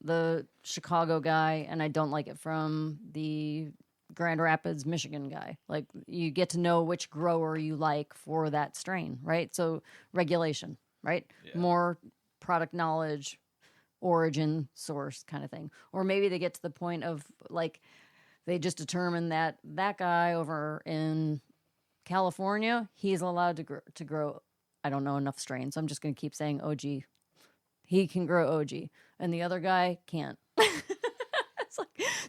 the Chicago guy, and I don't like it from the Grand Rapids, Michigan guy. Like, you get to know which grower you like for that strain, right? So regulation, right? Yeah. More product knowledge, origin, source kind of thing. Or maybe they get to the point of, like, they just determine that that guy over in California, he's allowed to grow, I don't know enough strains, so I'm just going to keep saying OG. He can grow OG, and the other guy can't.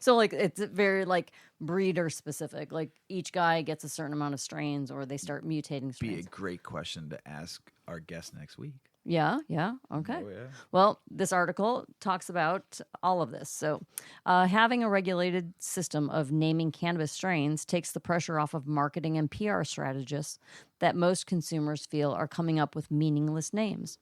It's very, like, breeder specific. Like, each guy gets a certain amount of strains, or they start mutating strains. Be a great question to ask our guest next week. Yeah, okay. Oh, yeah. Well, this article talks about all of this. So, having a regulated system of naming cannabis strains takes the pressure off of marketing and PR strategists that most consumers feel are coming up with meaningless names.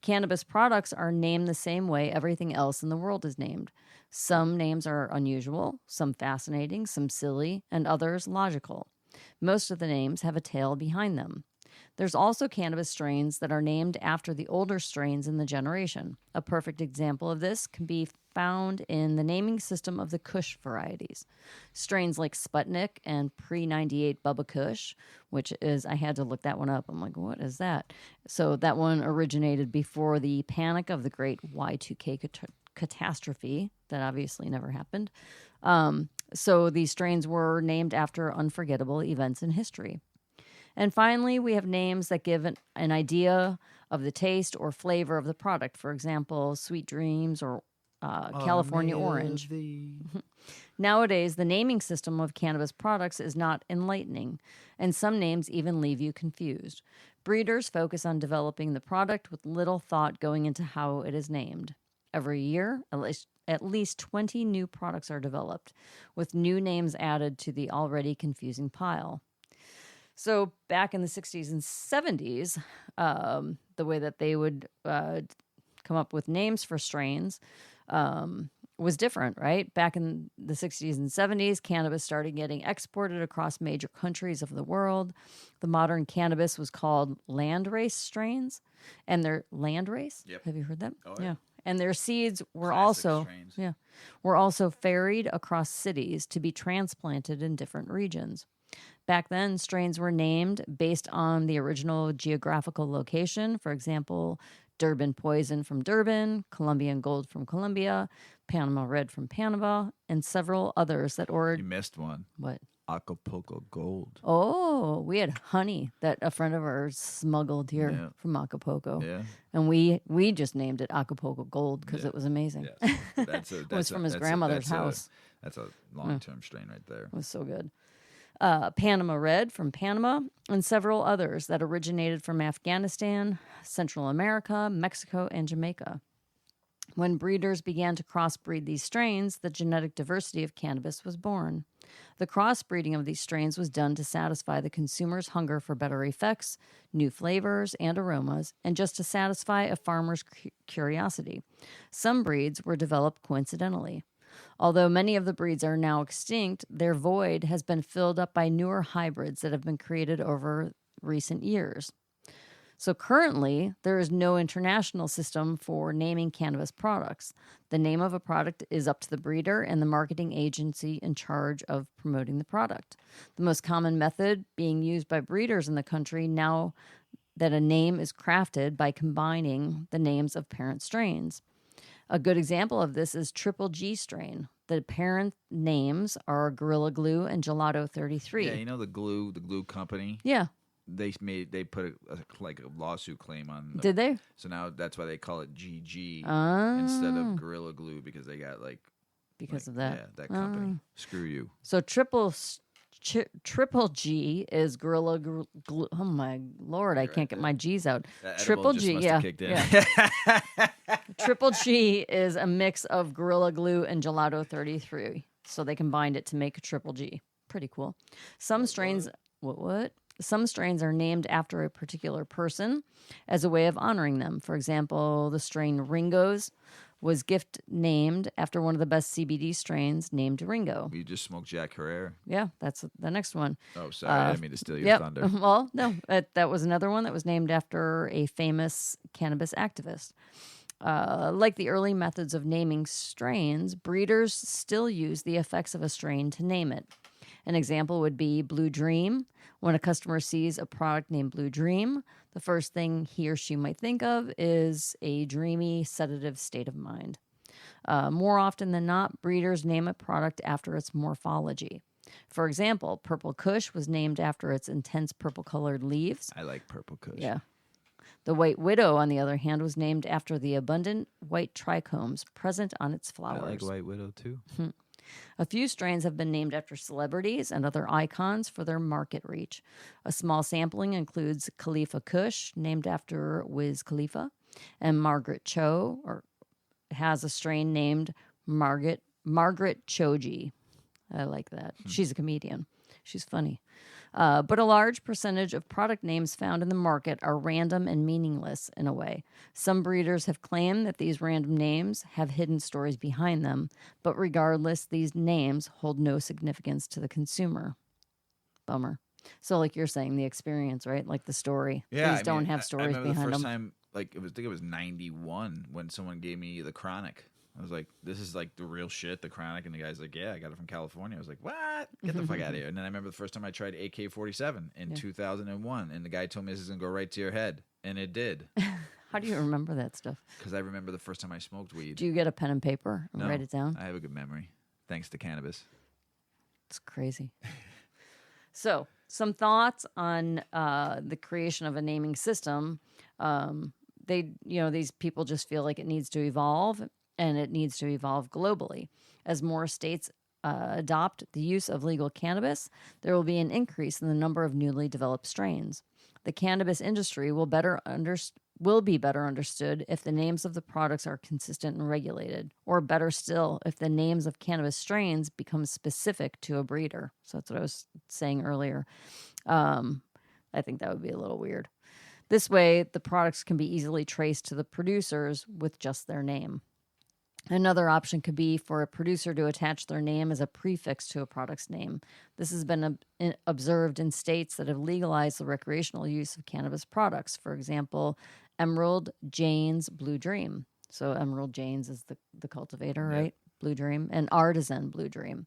Cannabis products are named the same way everything else in the world is named. Some names are unusual, some fascinating, some silly, and others logical. Most of the names have a tale behind them. There's also cannabis strains that are named after the older strains in the generation. A perfect example of this can be found in the naming system of the Kush varieties. Strains like Sputnik and pre-98 Bubba Kush, which is, I had to look that one up. I'm like, what is that? So that one originated before the panic of the great Y2K catastrophe that obviously never happened. So these strains were named after unforgettable events in history. And finally, we have names that give an idea of the taste or flavor of the product. For example, Sweet Dreams or California Orange. Nowadays, the naming system of cannabis products is not enlightening, and some names even leave you confused. Breeders focus on developing the product with little thought going into how it is named. Every year, at least 20 new products are developed, with new names added to the already confusing pile. So back in the 60s and 70s, the way that they would come up with names for strains was different, right? Back in the 60s and 70s, cannabis started getting exported across major countries of the world. The modern cannabis was called landrace strains, and their landrace. Yep. Have you heard that? Oh, yeah. And their seeds were Classic strains. were also ferried across cities to be transplanted in different regions. Back then, strains were named based on the original geographical location. For example, Durban Poison from Durban, Colombian Gold from Colombia, Panama Red from Panama, and several others that were... You missed one. What? Acapulco Gold. Oh, we had honey that a friend of ours smuggled here from Acapulco. Yeah. And we just named it Acapulco Gold because it was amazing. Yes. It was from his grandmother's house. That's a long-term strain right there. It was so good. Panama Red from Panama, and several others that originated from Afghanistan, Central America, Mexico, and Jamaica. When breeders began to crossbreed these strains, the genetic diversity of cannabis was born. The crossbreeding of these strains was done to satisfy the consumer's hunger for better effects, new flavors, and aromas, and just to satisfy a farmer's curiosity. Some breeds were developed coincidentally. Although many of the breeds are now extinct, their void has been filled up by newer hybrids that have been created over recent years. So currently, there is no international system for naming cannabis products. The name of a product is up to the breeder and the marketing agency in charge of promoting the product. The most common method being used by breeders in the country now that a name is crafted by combining the names of parent strains. A good example of this is Triple G strain. The parent names are Gorilla Glue and Gelato 33. Yeah, you know the glue company? Yeah. They put a lawsuit claim on. Did they? So now that's why they call it GG Oh. instead of Gorilla Glue because they got because of that. Yeah, that company. Screw you. So Triple G is Gorilla Glue. Oh my Lord, I can't get my G's out. Triple G, yeah. Triple G is a mix of Gorilla Glue and Gelato 33. So they combined it to make a Triple G. Pretty cool. Some strains. What? Some strains are named after a particular person as a way of honoring them. For example, the strain Ringo's was gift named after one of the best CBD strains named Ringo. You just smoked Jack Herrera? Yeah, that's the next one. Oh, sorry. I didn't mean to steal your thunder. Well, no, that was another one that was named after a famous cannabis activist. Like the early methods of naming strains, breeders still use the effects of a strain to name it. An example would be Blue Dream. When a customer sees a product named Blue Dream, the first thing he or she might think of is a dreamy, sedative state of mind. More often than not, breeders name a product after its morphology. For example, Purple Kush was named after its intense purple-colored leaves. I like Purple Kush. Yeah. The White Widow, on the other hand, was named after the abundant white trichomes present on its flowers. I like White Widow, too. A few strains have been named after celebrities and other icons for their market reach. A small sampling includes Khalifa Kush, named after Wiz Khalifa, and Margaret Cho, or has a strain named Margaret Choji. I like that. She's a comedian. She's funny. But a large percentage of product names found in the market are random and meaningless in a way. Some breeders have claimed that these random names have hidden stories behind them, but regardless, these names hold no significance to the consumer. Bummer. So like you're saying, the experience, right? Like the story. Yeah, These don't have stories I remember behind the first them. time, I think it was 91 when someone gave me the Chronic. I was like, this is like the real shit, the Chronic. And the guy's like, yeah, I got it from California. I was like, what? Get the fuck out of here. And then I remember the first time I tried AK-47 in 2001. And the guy told me this is going to go right to your head. And it did. How do you remember that stuff? Because I remember the first time I smoked weed. Do you get a pen and paper and write it down? I have a good memory. Thanks to cannabis. It's crazy. So Some thoughts on the creation of a naming system. These people just feel like it needs to evolve, and it needs to evolve globally. As more states adopt the use of legal cannabis, there will be an increase in the number of newly developed strains. The cannabis industry will be better understood if the names of the products are consistent and regulated, or better still, if the names of cannabis strains become specific to a breeder. So that's what I was saying earlier. I think that would be a little weird. This way, the products can be easily traced to the producers with just their name. Another option could be for a producer to attach their name as a prefix to a product's name. This has been observed in states that have legalized the recreational use of cannabis products. For example, Emerald Jane's Blue Dream. So Emerald Jane's is the cultivator, right? Blue Dream. And Artisan Blue Dream.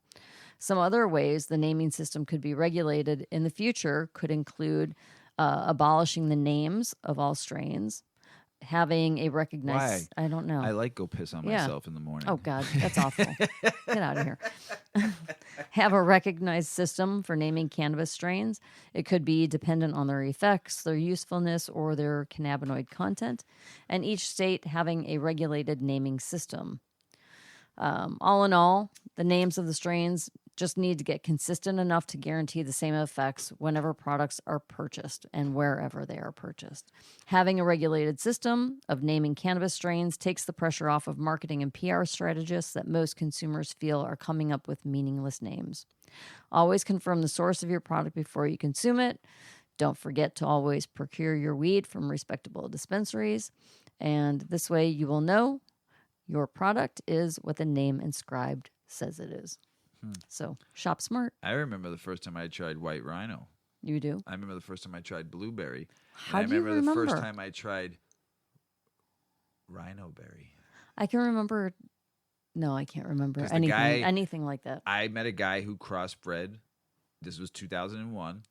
Some other ways the naming system could be regulated in the future could include abolishing the names of all strains, having a recognized... Why? I don't know. I like go piss on myself in the morning. Oh, God, that's awful. Get out of here. Have a recognized system for naming cannabis strains. It could be dependent on their effects, their usefulness, or their cannabinoid content, and each state having a regulated naming system. All in all, the names of the strains just need to get consistent enough to guarantee the same effects whenever products are purchased and wherever they are purchased. Having a regulated system of naming cannabis strains takes the pressure off of marketing and PR strategists that most consumers feel are coming up with meaningless names. Always confirm the source of your product before you consume it. Don't forget to always procure your weed from respectable dispensaries. And this way you will know your product is what the name inscribed says it is. So shop smart. I remember the first time I tried White Rhino. You do? I remember the first time I tried Blueberry. How do you remember? The first time I tried Rhino Berry. I can remember. No, I can't remember anything like that. I met a guy who crossbred. This was 2001.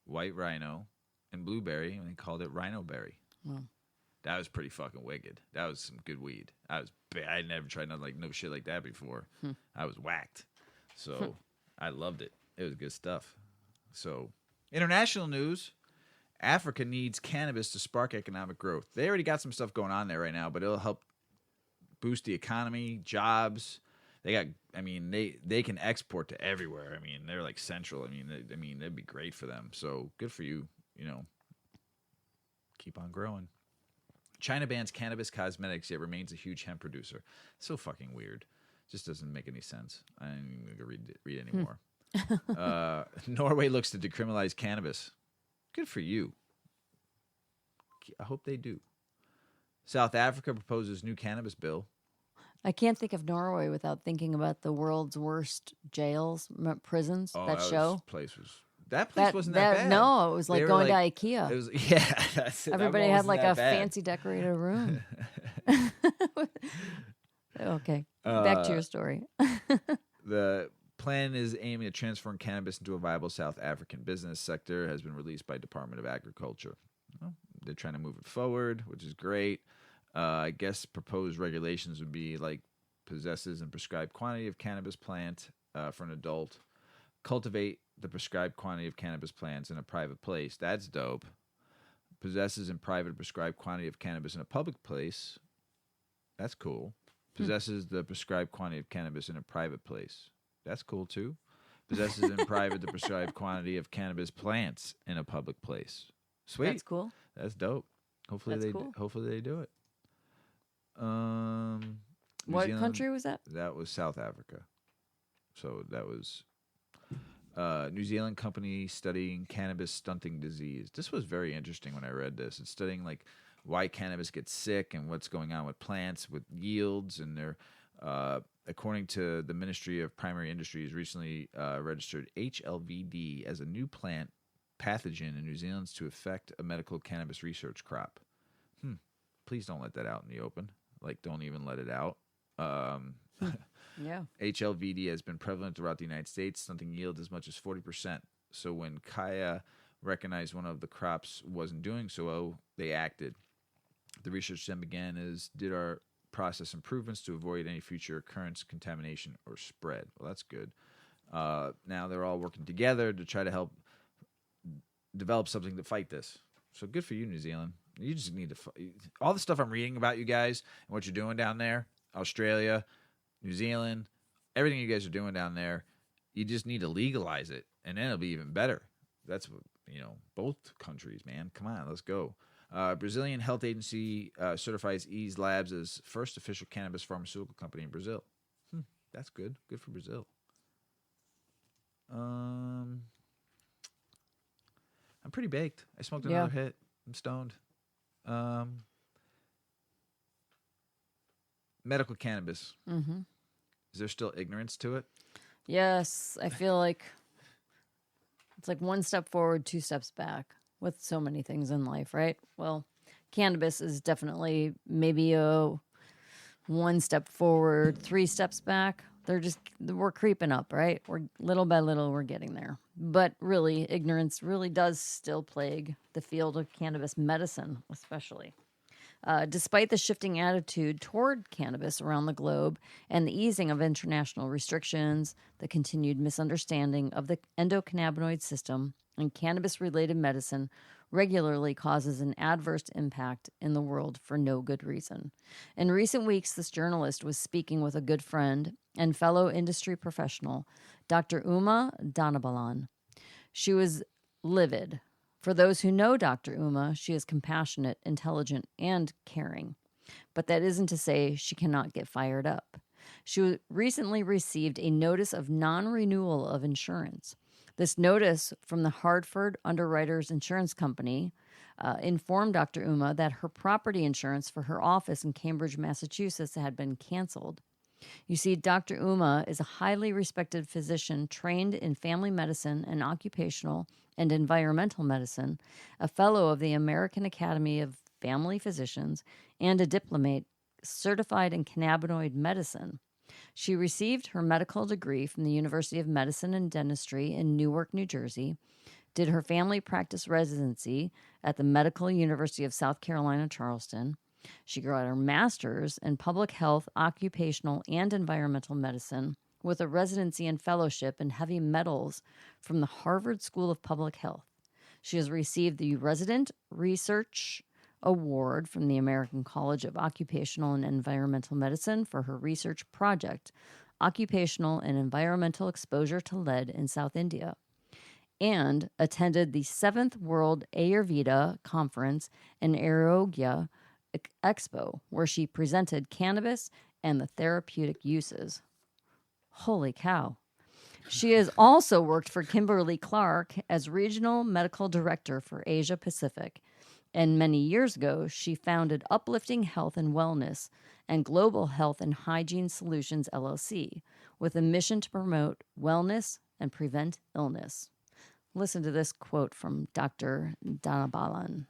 White Rhino and Blueberry, and they called it Rhino Berry. Wow. That was pretty fucking wicked. That was some good weed. I never tried nothing no shit like that before. I was whacked. So I loved it. It was good stuff. So international news. Africa needs cannabis to spark economic growth. They already got some stuff going on there right now, but it'll help boost the economy, jobs. They can export to everywhere. I mean, they're like central. I mean, that'd be great for them. So good for you. Keep on growing. China bans cannabis cosmetics, yet remains a huge hemp producer. So fucking weird. Just doesn't make any sense. I ain't even going to read anymore. Norway looks to decriminalize cannabis. Good for you. I hope they do. South Africa proposes new cannabis bill. I can't think of Norway without thinking about the world's worst jails, prisons. That place wasn't that bad. No, it was like going to IKEA. It was, everybody had like a fancy decorated room. Okay, back to your story. The plan is aiming at transforming cannabis into a viable South African business sector, has been released by Department of Agriculture. Well, they're trying to move it forward, which is great. I guess proposed regulations would be like possesses and prescribed quantity of cannabis plant for an adult, cultivate the prescribed quantity of cannabis plants in a private place. That's dope. Possesses and private prescribed quantity of cannabis in a public place. That's cool. Possesses the prescribed quantity of cannabis in a private place. That's cool too. Possesses in private the prescribed quantity of cannabis plants in a public place. Sweet. That's cool. That's dope. Hopefully they do it. What country was that? That was South Africa. So that was New Zealand company studying cannabis stunting disease. This was very interesting when I read this. It's studying like why cannabis gets sick and what's going on with plants, with yields, and they're according to the Ministry of Primary Industries, recently registered HLVD as a new plant pathogen in New Zealand to affect a medical cannabis research crop. Please don't let that out in the open. Like, don't even let it out. Yeah. HLVD has been prevalent throughout the United States, stunting yield as much as 40%. So when Kaya recognized one of the crops wasn't doing so, they acted. The research then began did our process improvements to avoid any future occurrence, contamination, or spread. Well, that's good. Now they're all working together to try to help develop something to fight this. So good for you, New Zealand. You just need to all the stuff I'm reading about you guys and what you're doing down there, Australia, New Zealand, everything you guys are doing down there. You just need to legalize it, and then it'll be even better. That's what both countries, man. Come on, let's go. Brazilian health agency certifies Ease Labs as first official cannabis pharmaceutical company in Brazil. That's good. Good for Brazil. I'm pretty baked. I smoked another hit. I'm stoned. Medical cannabis. Mm-hmm. Is there still ignorance to it? Yes, I feel like it's like one step forward, two steps back with so many things in life, right? Well, cannabis is definitely maybe a one step forward, three steps back. We're creeping up, right? We're little by little, we're getting there. But really, ignorance really does still plague the field of cannabis medicine, especially. Despite the shifting attitude toward cannabis around the globe and the easing of international restrictions, the continued misunderstanding of the endocannabinoid system and cannabis-related medicine regularly causes an adverse impact in the world for no good reason. In recent weeks, this journalist was speaking with a good friend and fellow industry professional, Dr. Uma Dhanabalan. She was livid. For those who know Dr. Uma, she is compassionate, intelligent, and caring. But that isn't to say she cannot get fired up. She recently received a notice of non-renewal of insurance. This notice from the Hartford Underwriters Insurance Company informed Dr. Uma that her property insurance for her office in Cambridge, Massachusetts had been canceled. You see, Dr. Uma is a highly respected physician trained in family medicine and occupational and environmental medicine, a fellow of the American Academy of Family Physicians, and a diplomate certified in cannabinoid medicine. She received her medical degree from the University of Medicine and Dentistry in Newark, New Jersey, did her family practice residency at the Medical University of South Carolina, Charleston. She got her master's in public health, occupational, and environmental medicine with a residency and fellowship in heavy metals from the Harvard School of Public Health. She has received the Resident Research Award from the American College of Occupational and Environmental Medicine for her research project, Occupational and Environmental Exposure to Lead in South India, and attended the 7th World Ayurveda Conference in Arogya Expo, where she presented cannabis and the therapeutic uses. Holy cow. She has also worked for Kimberly-Clark as Regional Medical Director for Asia Pacific. And many years ago, she founded Uplifting Health and Wellness and Global Health and Hygiene Solutions, LLC, with a mission to promote wellness and prevent illness. Listen to this quote from Dr. Dhanabalan.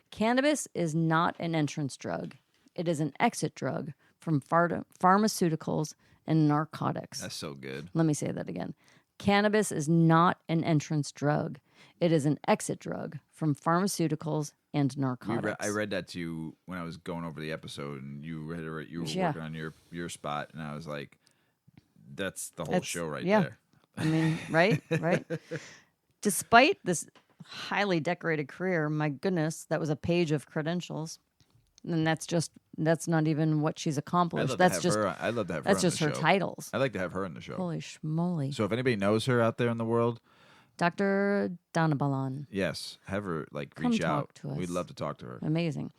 Cannabis is not an entrance drug. It is an exit drug from pharmaceuticals and narcotics. That's so good. Let me say that again. Cannabis is not an entrance drug. It is an exit drug from pharmaceuticals and narcotics. I read that to you when I was going over the episode, and you were working on your spot, and I was like, that's the whole show right there. I mean, right? Despite this highly decorated career, my goodness, that was a page of credentials. And that's not even what she's accomplished. I'd love to have her on the That's just her show. titles. I'd like to have her on the show. Holy schmoly. So if anybody knows her out there in the world, Dr. Dhanabalan. Yes, have her Come reach talk out. to us. We'd love to talk to her. Amazing.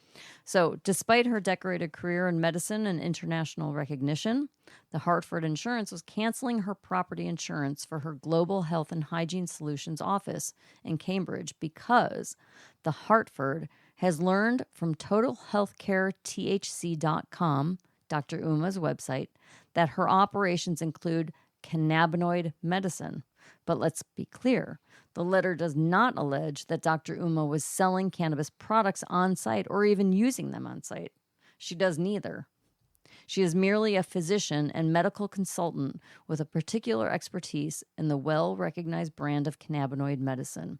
So, despite her decorated career in medicine and international recognition, the Hartford Insurance was canceling her property insurance for her Global Health and Hygiene Solutions office in Cambridge because the Hartford has learned from TotalHealthcareTHC.com, Dr. Uma's website, that her operations include cannabinoid medicine. But let's be clear, the letter does not allege that Dr. Uma was selling cannabis products on site or even using them on site. She does neither. She is merely a physician and medical consultant with a particular expertise in the well-recognized brand of cannabinoid medicine.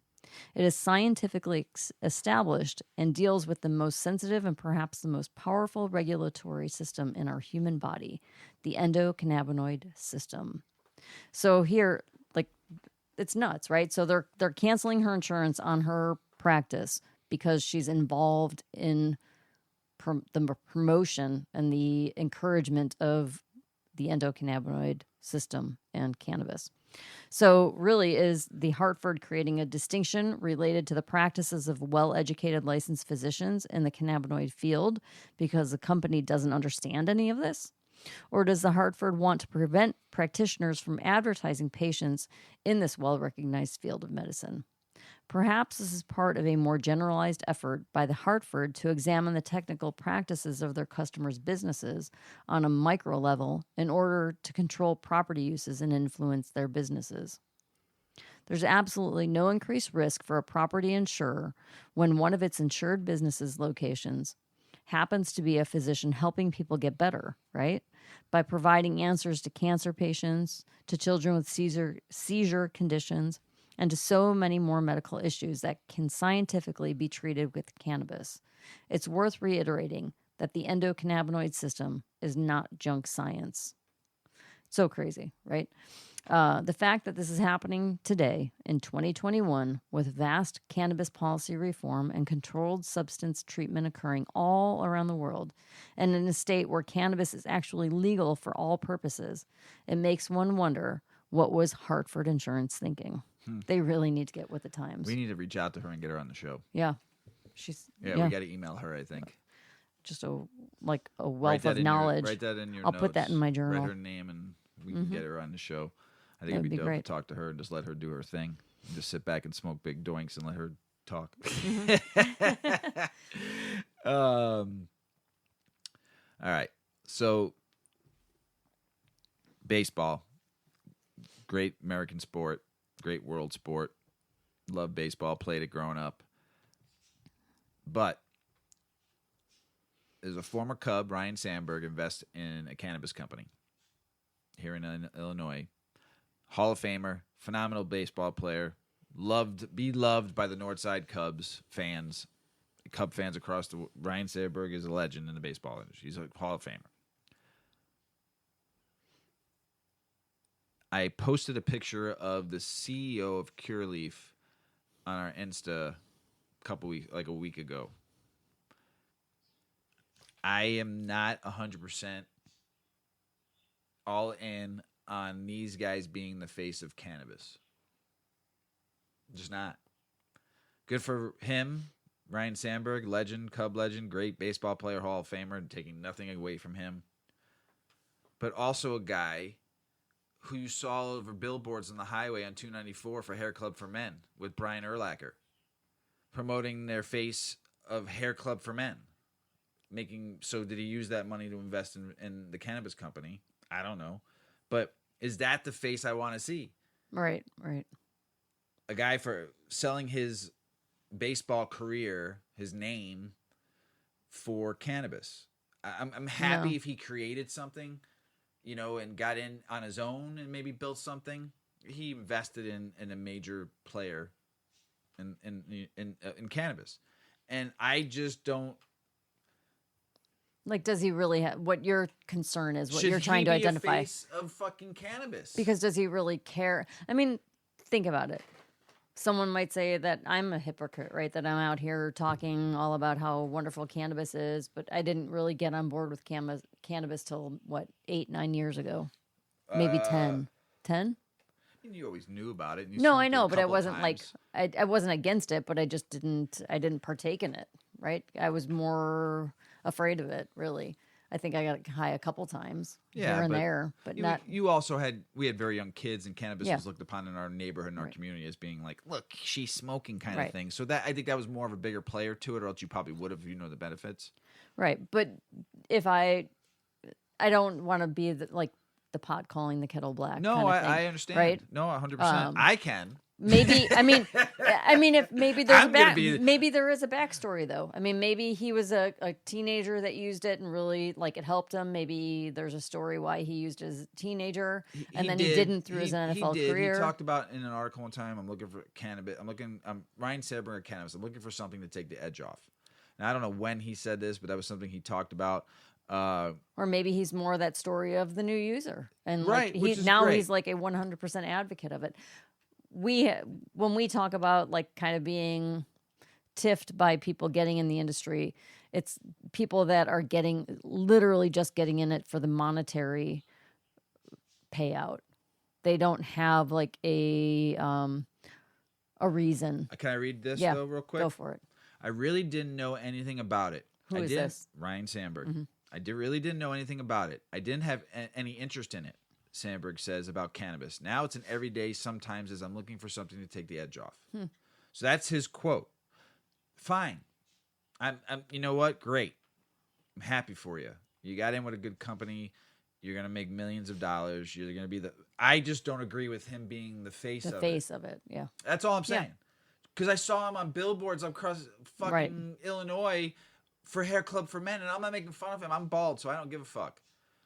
It is scientifically established and deals with the most sensitive and perhaps the most powerful regulatory system in our human body, the endocannabinoid system. So here, it's nuts, right? So they're canceling her insurance on her practice because she's involved in the promotion and the encouragement of the endocannabinoid system and cannabis. So, really, is the Hartford creating a distinction related to the practices of well educated licensed physicians in the cannabinoid field because the company doesn't understand any of this? Or does the Hartford want to prevent practitioners from advertising patients in this well recognized field of medicine? Perhaps this is part of a more generalized effort by the Hartford to examine the technical practices of their customers' businesses on a micro level in order to control property uses and influence their businesses. There's absolutely no increased risk for a property insurer when one of its insured businesses locations happens to be a physician helping people get better, right? By providing answers to cancer patients, to children with seizure conditions, and to so many more medical issues that can scientifically be treated with cannabis. It's worth reiterating that the endocannabinoid system is not junk science. So crazy, right? The fact that this is happening today in 2021 with vast cannabis policy reform and controlled substance treatment occurring all around the world, and in a state where cannabis is actually legal for all purposes, it makes one wonder, what was Hartford Insurance thinking? They really need to get with the times. We need to reach out to her and get her on the show. Yeah. We got to email her, I think. Just a wealth of knowledge. Write that in your I'll notes. put that in my journal. Write her name and we can get her on the show. I think it'd be dope to talk to her and just let her do her thing. And just sit back and smoke big doinks and let her talk. All right. So, baseball. Great American sport. Great world sport. Love baseball. Played it growing up. But as a former Cub, Ryan Sandberg invests in a cannabis company here in Illinois. Hall of Famer, phenomenal baseball player, beloved by the Northside Cubs fans, Cub fans across the. Ryan Sandberg is a legend in the baseball industry. He's a Hall of Famer. I posted a picture of the CEO of Cureleaf on our Insta a week ago. I am not 100% all in on these guys being the face of cannabis. Just not. Good for him, Ryan Sandberg, legend, Cub legend, great baseball player, Hall of Famer, and taking nothing away from him. But also a guy who you saw over billboards on the highway on 294 for Hair Club for Men with Brian Urlacher, promoting their face of Hair Club for Men. So did he use that money to invest in the cannabis company? I don't know. But is that the face I want to see? Right. A guy for selling his baseball career, his name, for cannabis. I'm happy if he created something, and got in on his own and maybe built something. He invested in a major player in cannabis. And I just don't. Like, does he really have what your concern is? What you're trying to Should he be identify? a face of fucking cannabis? Because does he really care? I mean, think about it. Someone might say that I'm a hypocrite, right? That I'm out here talking all about how wonderful cannabis is, but I didn't really get on board with cannabis till 8-9 years ago, maybe 10. 10? You always knew about it. No, I know, but I wasn't I wasn't against it, but I just didn't partake in it, right? I was more afraid of it, really. I think I got high a couple times here and there, but not. We had very young kids, and cannabis was looked upon in our neighborhood and our community as being like, look, she's smoking kind of thing. So I think that was more of a bigger player to it, or else you probably would have, the benefits. Right, but if I don't want to be the pot calling the kettle black. No, kind of thing, I understand. Right? No, 100%. I can. Maybe if maybe there's maybe there is a backstory though. I mean, maybe he was a teenager that used it and really it helped him. Maybe there's a story why he used it as a teenager and then he didn't through his NFL career. He talked about in an article one time. I'm looking for cannabis. I'm Ryan Sandberg cannabis. I'm looking for something to take the edge off. Now I don't know when he said this, but that was something he talked about. Or maybe he's more that story of the new user, and right, he's like a 100% advocate of it. when we talk about like kind of being tiffed by people getting in the industry, it's people that are literally just getting in it for the monetary payout. They don't have like a reason. Can I read this Yeah, though, real quick? go for it. I really didn't know anything about it. Who is this? Ryan Sandberg. Really didn't know anything about it. I didn't have any interest in it. Sandberg says about cannabis. Now it's an everyday sometimes as I'm looking for something to take the edge off. So that's his quote. Fine. I'm you know what? Great. I'm happy for you. You got in with a good company. You're going to make millions of dollars. You're going to be I just don't agree with him being the face of it. The face of it, yeah. That's all I'm saying. Because I saw him on billboards across fucking Illinois for Hair Club for Men, and I'm not making fun of him. I'm bald, so I don't give a fuck.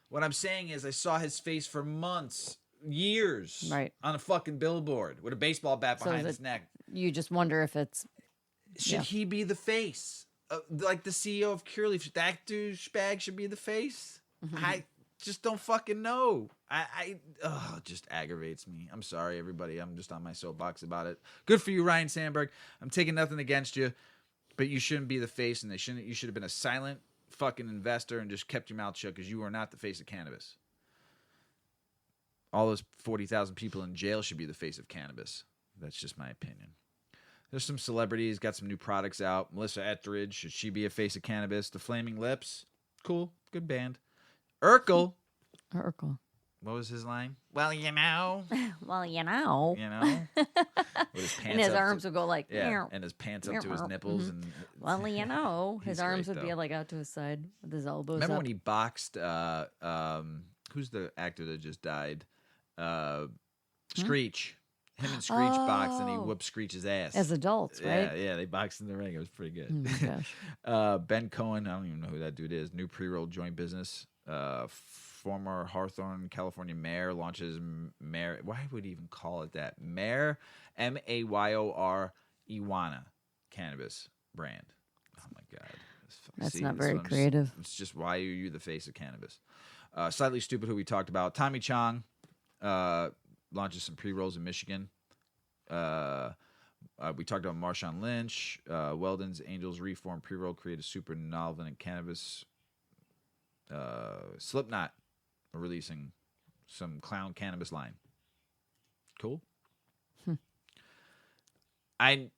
What I'm saying is I saw his face for months, years, on a fucking billboard with a baseball bat behind his neck. You just wonder if it's... Should he be the face? Like the CEO of Cureleaf, that douchebag should be the face? I just don't fucking know. It just aggravates me. I'm sorry, everybody. I'm just on my soapbox about it. Good for you, Ryan Sandberg. I'm taking nothing against you, but you shouldn't be the face, and you should have been a silent fucking investor and just kept your mouth shut because you are not the face of cannabis. All those 40,000 people in jail should be the face of cannabis. That's just my opinion. There's some celebrities, got some new products out. Melissa Etheridge, should she be a face of cannabis? The Flaming Lips, cool, good band. Urkel. What was his line? Well, you know. Well, you know. You know. With his pants and his arms would go like. Yeah, and his pants up to his nipples. And well, you know. His arms would be like out to his side with his elbows Remember up. when he boxed, who's the actor that just died? Screech. Him and Screech boxed, and he whooped Screech's ass. As adults, right? Yeah, they boxed in the ring. It was pretty good. Oh my gosh. Ben Cohen, I don't even know who that dude is. New pre-roll joint business. Former Hawthorne, California mayor launches Mayor. Why would he even call it that? Mayor, Mayor, Iwana cannabis brand. Oh my God. That's not very creative. It's just, why are you the face of cannabis? Slightly Stupid, who we talked about. Tommy Chong launches some pre-rolls in Michigan. We talked about Marshawn Lynch. Weldon's Angels Reform pre-roll create a super novel cannabis. Slipknot are releasing some clown cannabis line. Cool. I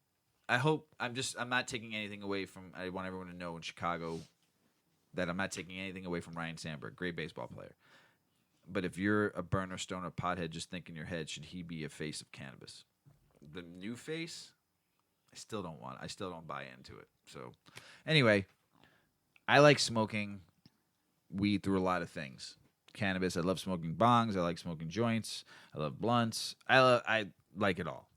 hope I'm not taking anything away from. I want everyone to know in Chicago that I'm not taking anything away from Ryan Sandberg, great baseball player. But if you're a burner, stoner, pothead, just think in your head, should he be a face of cannabis? The new face, I still don't buy into it. So, anyway, I like smoking weed through a lot of things. Cannabis, I love smoking bongs. I like smoking joints. I love blunts. I like it all.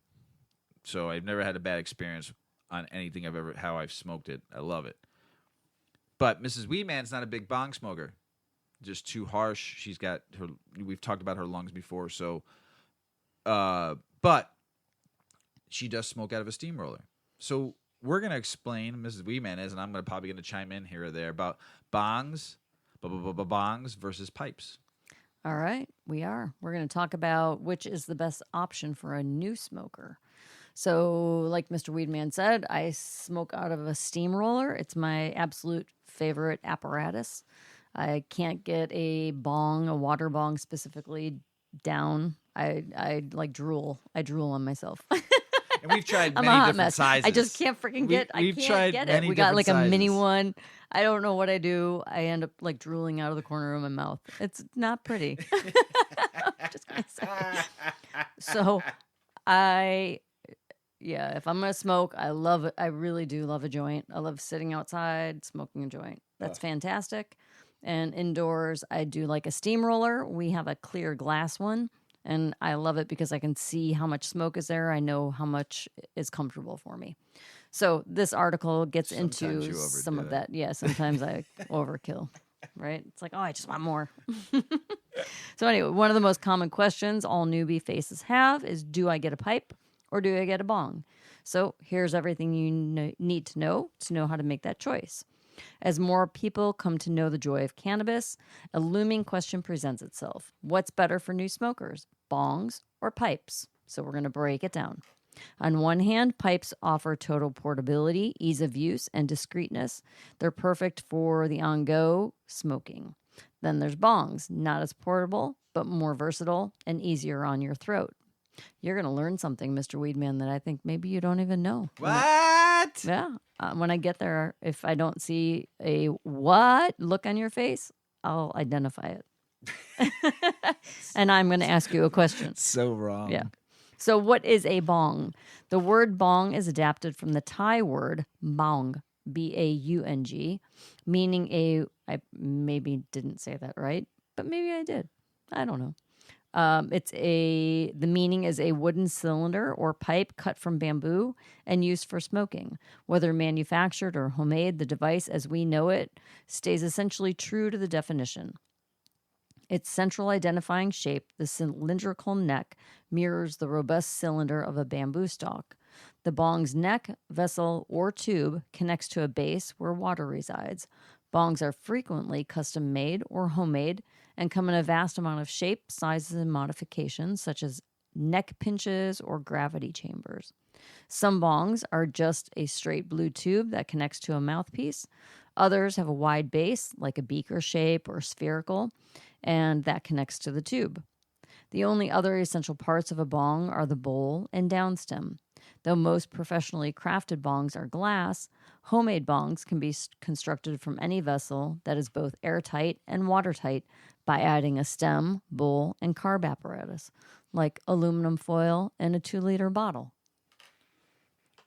So I've never had a bad experience on anything how I've smoked it. I love it. But Mrs. WeedMan's not a big bong smoker. Just too harsh. She's got her. We've talked about her lungs before. So, but she does smoke out of a steamroller. So we're gonna explain Mrs. WeedMan is, and I'm probably gonna chime in here or there about bongs. Bongs versus pipes. All right, we are. We're going to talk about which is the best option for a new smoker. So, like Mr. WeedMan said, I smoke out of a steamroller. It's my absolute favorite apparatus. I can't get a water bong specifically, down. I like drool. I drool on myself. And we've tried many different sizes. I just can't freaking get. I can't get it. We got like a mini one. I don't know what I do. I end up like drooling out of the corner of my mouth. It's not pretty. I'm just gonna say. So, if I'm gonna smoke, I love it. I really do love a joint. I love sitting outside smoking a joint. That's fantastic. And indoors, I do like a steamroller. We have a clear glass one. And I love it because I can see how much smoke is there. I know how much is comfortable for me. So this article gets into some of that. Yeah, sometimes I overkill, right? It's like, oh, I just want more. So anyway, one of the most common questions all newbie faces have is, do I get a pipe or do I get a bong? So here's everything you need to know how to make that choice. As more people come to know the joy of cannabis, a looming question presents itself. What's better for new smokers, bongs or pipes? So we're going to break it down. On one hand, pipes offer total portability, ease of use, and discreetness. They're perfect for the on-go smoking. Then there's bongs, not as portable, but more versatile and easier on your throat. You're going to learn something, Mr. Weedman, that I think maybe you don't even know. What? Yeah. When I get there, if I don't see a what look on your face, I'll identify it. And I'm going to ask you a question. So wrong. Yeah. So what is a bong? The word bong is adapted from the Thai word bang, B-A-U-N-G, meaning I maybe didn't say that right, but maybe I did. I don't know. The meaning is a wooden cylinder or pipe cut from bamboo and used for smoking. Whether manufactured or homemade, the device as we know it stays essentially true to the definition. Its central identifying shape, the cylindrical neck, mirrors the robust cylinder of a bamboo stalk. The bong's neck, vessel, or tube connects to a base where water resides. Bongs are frequently custom made or homemade and come in a vast amount of shapes, sizes, and modifications, such as neck pinches or gravity chambers. Some bongs are just a straight blue tube that connects to a mouthpiece. Others have a wide base, like a beaker shape or spherical, and that connects to the tube. The only other essential parts of a bong are the bowl and downstem. Though most professionally crafted bongs are glass, homemade bongs can be constructed from any vessel that is both airtight and watertight by adding a stem, bowl, and carb apparatus, like aluminum foil and a 2-liter bottle.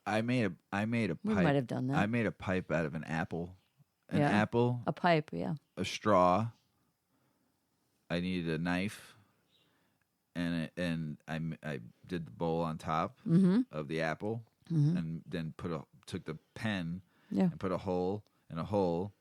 I made a pipe. We might have done that. I made a pipe out of an apple. An Yeah. apple, A pipe, yeah. a straw. I needed a knife, and I did the bowl on top of the apple, and then took the pen and put a hole in a hole,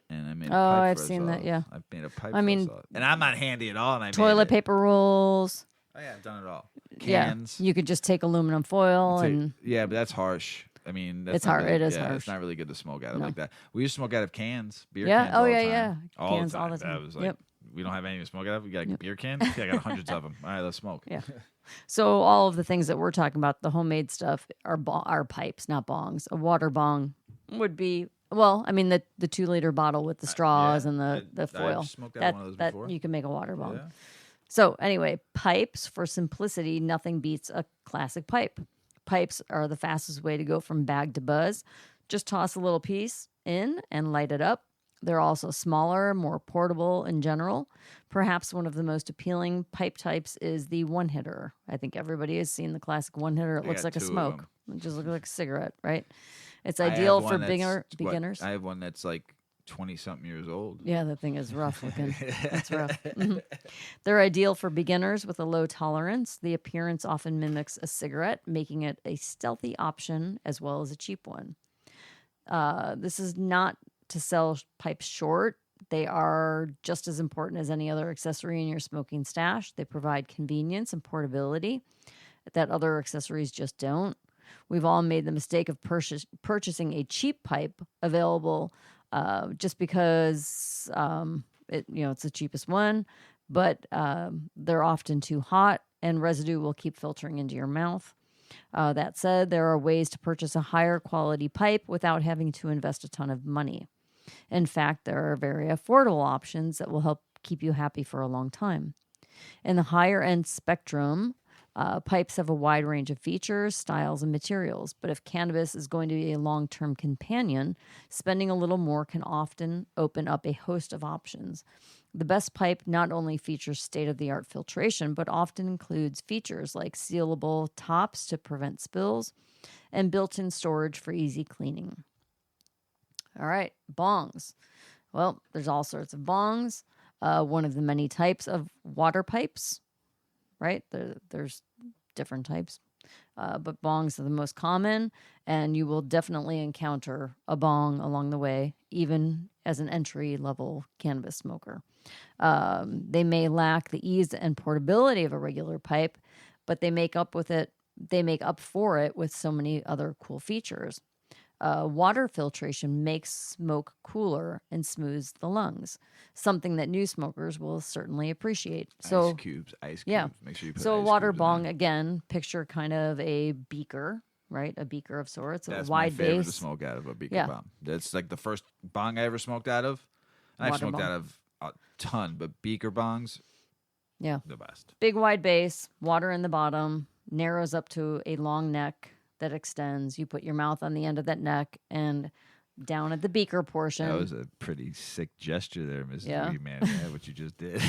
and I made a pipe. Oh, I've for us seen that. all. Yeah, I made a pipe. I mean, for us all. And I'm not handy at all. And I toilet made it. paper rolls. Oh yeah, I've done it all. Yeah, Cans. you could just take aluminum foil and Yeah, but that's harsh. I mean, that's It's not hard. Really, It is yeah, harsh. It's not really good to smoke out of No. like that. We used to smoke out of cans, beer Yeah. cans. Oh, all yeah, the time. yeah. All Cans the all time. the time. That was like, Yep. we don't have anything to smoke out of. We got a beer can. Yeah, I got hundreds of them. All right, let's smoke. Yeah. So all of the things that we're talking about, the homemade stuff, are pipes, not bongs. A water bong would be, well, I mean the 2-liter bottle with the straws and the foil. I've smoked out one of those before. You can make a water bong. Yeah. So anyway, pipes, for simplicity, nothing beats a classic pipe. Pipes are the fastest way to go from bag to buzz. Just toss a little piece in and light it up. They're also smaller, more portable in general. Perhaps one of the most appealing pipe types is the one-hitter. I think everybody has seen the classic one-hitter. It looks got like a 2 of smoke. them. It just looks like a cigarette, right? It's I have ideal for one that's- beginners. I have one that's like 20-something years old. Yeah, that thing is rough looking. That's rough. Mhm. They're ideal for beginners with a low tolerance. The appearance often mimics a cigarette, making it a stealthy option as well as a cheap one. This is not to sell pipes short. They are just as important as any other accessory in your smoking stash. They provide convenience and portability that other accessories just don't. We've all made the mistake of purchasing a cheap pipe available just because it's the cheapest one, but they're often too hot and residue will keep filtering into your mouth. That said, there are ways to purchase a higher quality pipe without having to invest a ton of money. In fact, there are very affordable options that will help keep you happy for a long time. In the higher end spectrum, pipes have a wide range of features, styles, and materials. But if cannabis is going to be a long-term companion, spending a little more can often open up a host of options. The best pipe not only features state-of-the-art filtration, but often includes features like sealable tops to prevent spills and built-in storage for easy cleaning. All right, bongs. Well, there's all sorts of bongs. One of the many types of water pipes, right? There's different types. But bongs are the most common, and you will definitely encounter a bong along the way, even as an entry-level cannabis smoker. They may lack the ease and portability of a regular pipe, but they make up for it with so many other cool features. Water filtration makes smoke cooler and smooths the lungs, something that new smokers will certainly appreciate. So, Ice cubes. yeah. Make sure you put So, a ice water cubes in bong, there. again, picture kind of a beaker, right? A beaker of sorts, That's a my wide favorite to base. smoke out of, a beaker Yeah. bomb. That's like the first bong I ever smoked out of. I've Water smoked bong. out of a ton, but beaker bongs, Yeah. the best. Big wide base, water in the bottom, narrows up to a long neck that extends. You put your mouth on the end of that neck and down at the beaker portion. That was a pretty sick gesture there, Mrs. Yeah. WeedMan. Yeah, what you just did.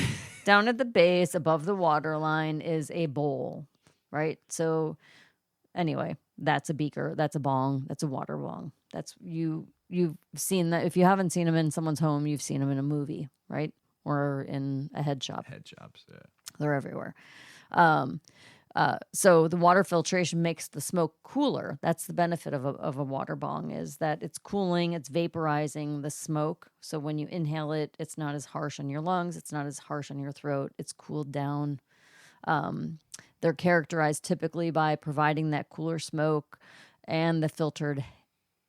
Down at the base above the water line is a bowl, right? So anyway, that's a beaker, that's a bong, that's a water bong. That's you've seen that. If you haven't seen them in someone's home, you've seen them in a movie, right? Or in a head shop. Head chops, yeah. They're everywhere. So the water filtration makes the smoke cooler. That's the benefit of a water bong, is that it's cooling, it's vaporizing the smoke. So when you inhale it, it's not as harsh on your lungs, it's not as harsh on your throat, it's cooled down. They're characterized typically by providing that cooler smoke, and the filtered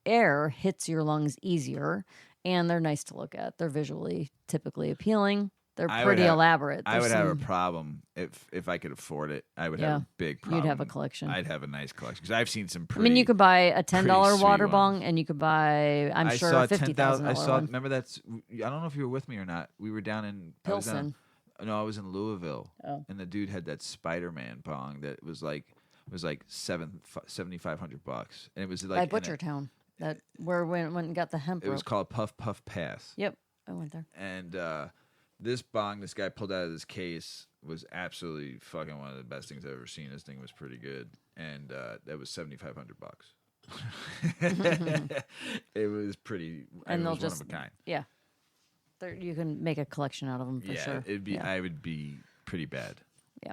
air hits your lungs easier, and they're nice to look at. They're visually typically appealing. They're pretty elaborate. I would have a problem if I could afford it. I would have a big problem. You'd have a collection. I'd have a nice collection because I've seen some pretty. I mean, you could buy a $10 sweet water ones. bong, and you could buy, I'm sure, a $50,000 I saw. one. Remember that's. I don't know if you were with me or not. We were down in Pilsen. I was in Louisville, Oh. and the dude had that Spider-Man bong that was like $7,500, and it was like By Butchertown. That where we went and got the hemp It was rope. called Puff Puff Pass. Yep, I went there. And this bong this guy pulled out of this case was absolutely fucking one of the best things I've ever seen. This thing was pretty good, and that was $7,500. It was pretty. And it they'll was just one of a kind. Yeah, you can make a collection out of them for sure. It'd be. Yeah. I would be pretty bad. Yeah.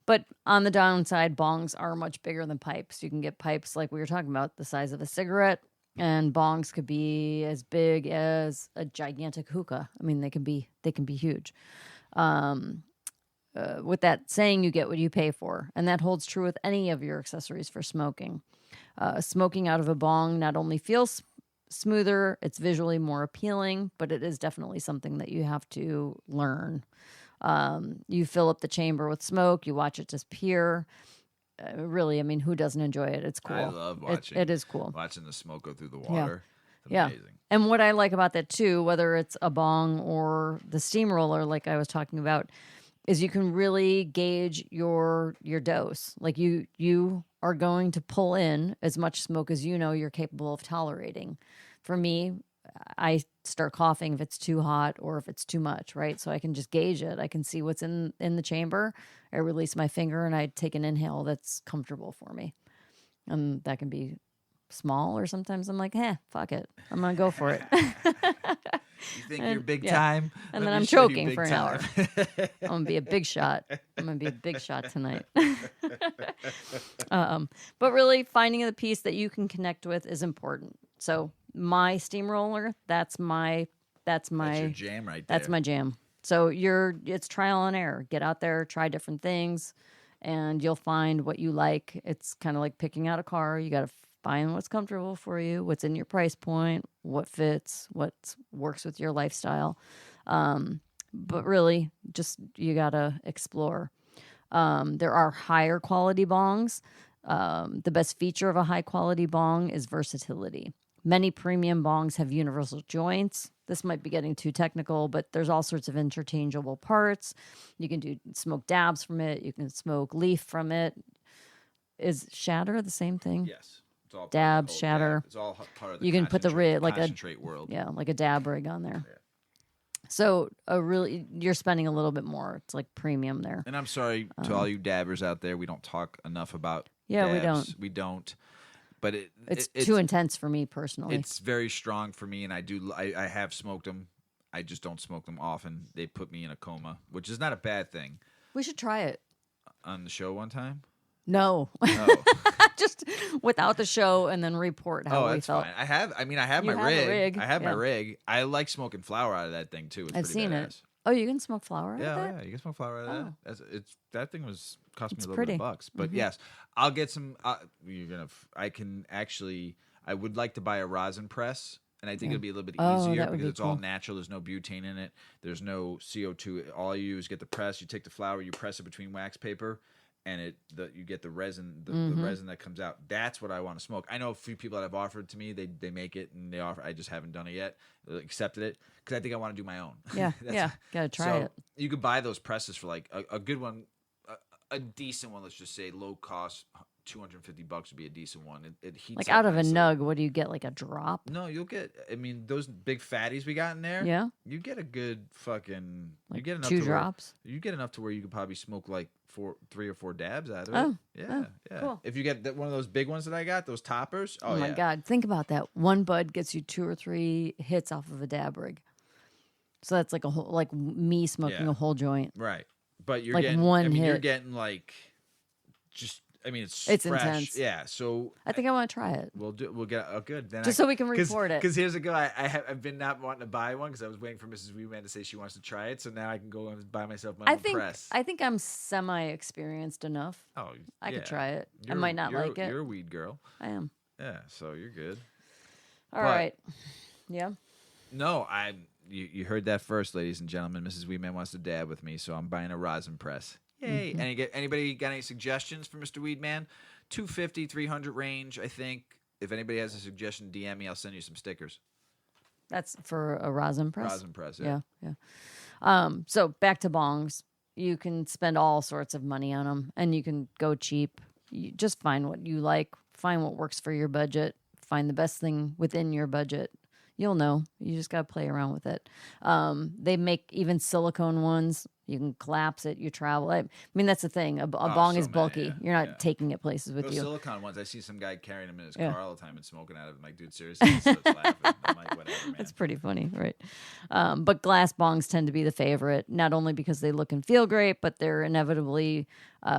But on the downside, bongs are much bigger than pipes. You can get pipes like we were talking about, the size of a cigarette, and bongs could be as big as a gigantic hookah. I mean, they can be huge. With that saying, you get what you pay for, and that holds true with any of your accessories for smoking. Smoking out of a bong not only feels smoother, it's visually more appealing, but it is definitely something that you have to learn. You fill up the chamber with smoke, you watch it disappear. Really, I mean, who doesn't enjoy it? It's cool. I love watching. It is cool. Watching the smoke go through the water. It's Yeah. amazing. And what I like about that too, whether it's a bong or the steamroller, like I was talking about, is you can really gauge your dose. Like you are going to pull in as much smoke as you know you're capable of tolerating. For me, I start coughing if it's too hot or if it's too much, right? So I can just gauge it. I can see what's in the chamber. I release my finger and I take an inhale that's comfortable for me. And that can be small, or sometimes I'm like, fuck it. I'm going to go for it. You think you're big time? And Let then me I'm show you choking big for an time. hour. I'm going to be a big shot. I'm going to be a big shot tonight. But really, finding the piece that you can connect with is important. So my steamroller, that's your jam right there. That's my jam. So it's trial and error. Get out there, try different things, and you'll find what you like. It's kind of like picking out a car. You got to find what's comfortable for you, what's in your price point, what fits, what works with your lifestyle. But really, just you got to explore. There are higher quality bongs. The best feature of a high quality bong is versatility. Many premium bongs have universal joints. This might be getting too technical, but there's all sorts of interchangeable parts. You can smoke dabs from it. You can smoke leaf from it. Is shatter the same thing? Yes. It's all Dab, part of the whole shatter. Dab. It's all part of the You can put the rig like concentrate world. Yeah, like a dab rig on there. Yeah. So you're spending a little bit more. It's like premium there. And I'm sorry to all you dabbers out there. We don't talk enough about Yeah, we dabs. don't. We don't. But It's too intense for me personally. It's very strong for me, and I have smoked them. I just don't smoke them often. They put me in a coma, which is not a bad thing. We should try it. On the show one time? No. Oh. Just without the show and then report how we that's felt. fine. I have You my have a rig. rig, I have my yeah. rig. I like smoking flower out of that thing too. It's I've pretty seen badass. it. Oh, you can smoke flower out of Yeah, that? yeah, you can smoke flower out of that. That thing cost me It's a little pretty. bit of bucks, but yes, I'll get some. I can actually. I would like to buy a rosin press, and I think it'll be a little bit Oh, easier that would because be it's all cool. natural. There's no butane in it. There's no CO2. All you do is get the press. You take the flower, you press it between wax paper, and you get the resin, the resin that comes out. That's what I want to smoke. I know a few people that have offered to me. They make it and they offer. I just haven't done it yet. Accepted it because I think I want to do my own. Yeah, yeah, gotta try it. You could buy those presses for like a good one, a decent one. Let's just say low cost. $250 would be a decent one. It heats Like up out of nicely. a nug, what do you get? Like a drop? No, you'll get. I mean, those big fatties we got in there. Yeah, You get a good fucking. like you get enough 2 to drops. you get enough to where you could probably smoke like 3 or 4 dabs out of it. Oh, Yeah. cool. If you get one of those big ones that I got, those toppers. Oh my god, think about that. One bud gets you 2 or 3 hits off of a dab rig. So that's like a whole, like me smoking a whole joint. Right, but you're Like getting one You're hit. getting like, just. I mean, it's It's fresh. intense. Yeah. So I think I want to try it. We'll get good. Then Just so we can report it. Because here's a go. I've been not wanting to buy one because I was waiting for Mrs. WeedMan to say she wants to try it. So now I can go and buy myself my own press. I think I'm semi-experienced enough. Oh, I could try it. I You're- might not you're- like it. You're a weed girl. I am. Yeah, so you're good. All right. Yeah. No, you heard that first, ladies and gentlemen. Mrs. Weedman wants to dab with me, so I'm buying a rosin press. Yay! Anybody got any suggestions for Mr. Weedman? 250, 300 range, I think. If anybody has a suggestion, DM me. I'll send you some stickers. That's for a rosin press. Rosin press, yeah. So back to bongs. You can spend all sorts of money on them, and you can go cheap. You just find what you like. Find what works for your budget. Find the best thing within your budget. You'll know. You just got to play around with it. They make even silicone ones. You can collapse it. You travel. I mean, that's the thing. A bong is bulky. yeah, You're not taking it places with Those you. silicone ones, I see some guy carrying them in his car all the time and smoking out of them. I'm like, dude, seriously? He starts laughing. I'm like, whatever, man. That's pretty funny, right? But glass bongs tend to be the favorite, not only because they look and feel great, but they're inevitably,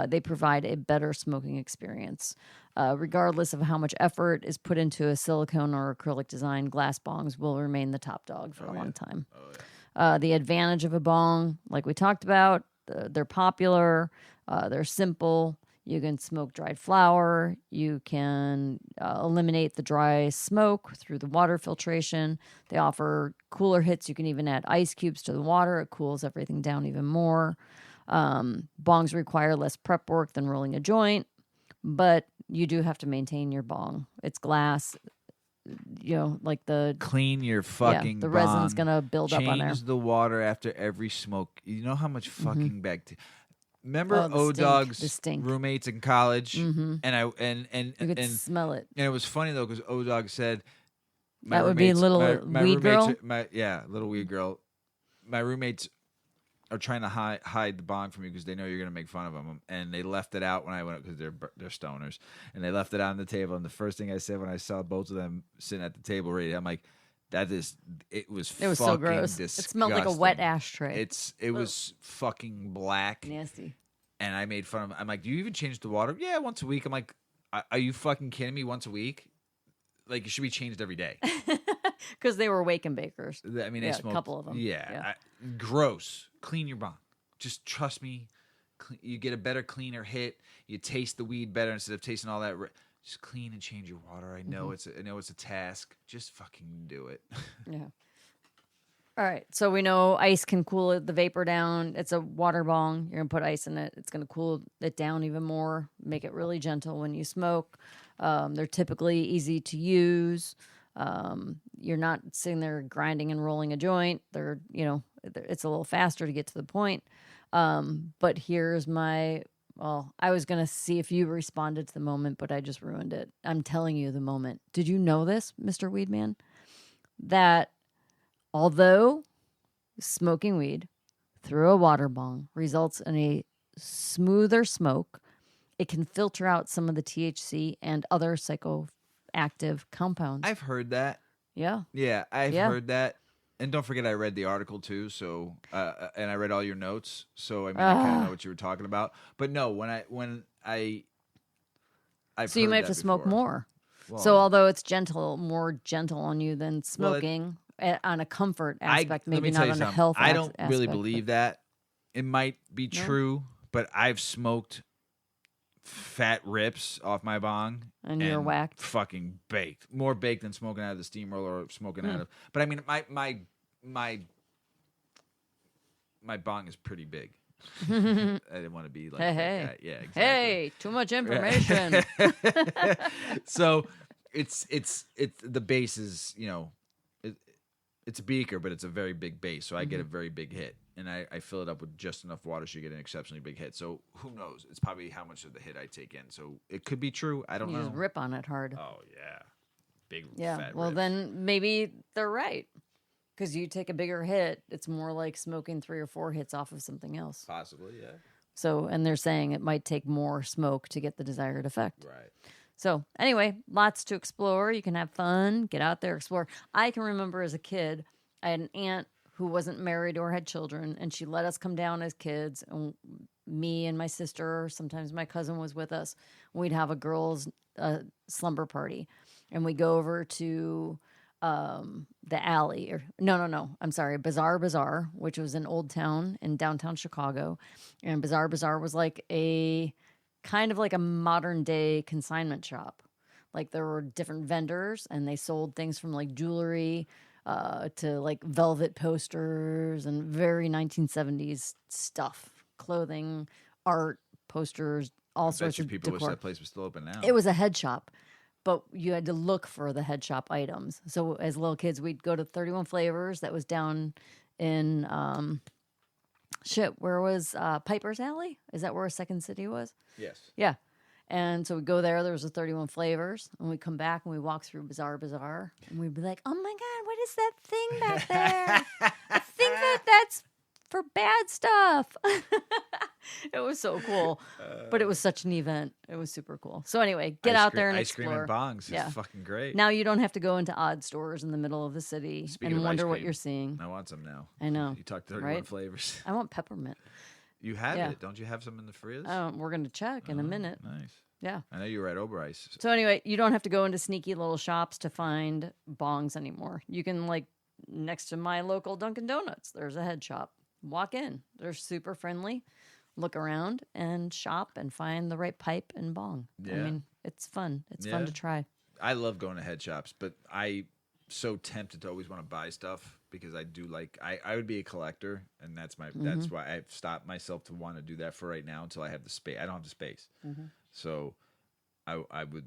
they provide a better smoking experience. Regardless of how much effort is put into a silicone or acrylic design, glass bongs will remain the top dog for a long time. The advantage of a bong, like we talked about, they're popular, they're simple. You can smoke dried flower. You can eliminate the dry smoke through the water filtration. They offer cooler hits. You can even add ice cubes to the water. It cools everything down even more. Bongs require less prep work than rolling a joint, but you do have to maintain your bong. It's glass. You know, like clean your fucking the bong. resin's gonna build up on there. Change the water after every smoke. You know how much fucking bacteria. Remember the O-Dog's stink. roommates in college, and You could smell it. and it was funny though because O-Dog said my That would be roommates- little my weed roommates- girl? little weed girl. My roommates are trying to hide the bong from you because they know you're gonna make fun of them, and they left it out when I went because they're stoners, and they left it on the table. And the first thing I said when I saw both of them sitting at the table ready, I'm like, it was so gross. disgusting. It smelled like a wet ashtray. It was fucking black. Nasty. And I made fun of him. I'm like, do you even change the water? Yeah, once a week. I'm like, are you fucking kidding me? Once a week? Like, it should be changed every day. Because they were wake and bakers. I mean, they Yeah, a smoked. couple of them. Yeah. Gross. Clean your bong. Just trust me. You get a better, cleaner hit. You taste the weed better instead of tasting all that. Just clean and change your water. I know it's a task. Just fucking do it. Yeah. All right. So we know ice can cool the vapor down. It's a water bong. You're going to put ice in it. It's going to cool it down even more, make it really gentle when you smoke. They're typically easy to use. You're not sitting there grinding and rolling a joint. It's a little faster to get to the point. But here's I was going to see if you responded to the moment, but I just ruined it. I'm telling you the moment. Did you know this, Mr. Weedman? That although smoking weed through a water bong results in a smoother smoke, it can filter out some of the THC and other psychoactive compounds. I've heard that. Yeah. Yeah, I've heard that. And don't forget, I read the article too. So, and I read all your notes. So, I mean, I kind of know what you were talking about. But no, So you might have to smoke more. Well, So although it's more gentle on you than smoking on a comfort aspect, maybe not on a health I aspect. don't really believe that. It might be true, but I've smoked fat rips off my bong. And you're whacked. Fucking baked. More baked than smoking out of the steamroller or smoking out of. But I mean, my bong is pretty big. I didn't want to be like that guy. Yeah, exactly. Hey, too much information. So it's the base is, it's a beaker, but it's a very big base. So I get a very big hit, and I fill it up with just enough water so you get an exceptionally big hit. So who knows? It's probably how much of the hit I take in. So it could be true. I don't know. You just rip on it hard. Oh yeah, big Yeah. fat Well, rips. then maybe they're right. Because you take a bigger hit, it's more like smoking 3 or 4 hits off of something else. Possibly, yeah. So, and they're saying it might take more smoke to get the desired effect. Right. So, anyway, lots to explore. You can have fun, get out there, explore. I can remember as a kid, I had an aunt who wasn't married or had children, and she let us come down as kids. And me and my sister, sometimes my cousin was with us. We'd have a girls' slumber party, and we go over to the alley, or I'm sorry, Bazaar, which was an old town in downtown Chicago. And Bazaar was like a kind of like a modern day consignment shop. Like there were different vendors and they sold things from like jewelry to like velvet posters and very 1970s stuff, clothing, art, posters, all sorts of people decor. wish that place was still open now. It was a head shop. But you had to look for the head shop items. So as little kids, we'd go to 31 Flavors. That was down in, where was Piper's Alley? Is that where Second City was? Yes. Yeah. And so we'd go there. There was a 31 Flavors. And we'd come back and we'd walk through Bazaar. And we'd be like, oh my God, what is that thing back there? I think that's for bad stuff. It was so cool. But it was such an event. It was super cool. So anyway, get out there and ice cream explore. and bongs is fucking great. Now you don't have to go into odd stores in the middle of the city Speaking and of wonder ice what cream, you're seeing. I want some now. I know. You talked 31 right? flavors. I want peppermint. You have it. Don't you have some in the fridge? We're going to check in a minute. Nice. Yeah. I know you were at Oberice. So anyway, you don't have to go into sneaky little shops to find bongs anymore. You can, like, next to my local Dunkin' Donuts, there's a head shop. Walk in. They're super friendly. Look around and shop and find the right pipe and bong. Yeah. I mean, it's fun. It's fun to try. I love going to head shops, but I so tempted to always want to buy stuff because I do like I would be a collector, and that's why I've stopped myself to want to do that for right now until I have the space. I don't have the space, so I would.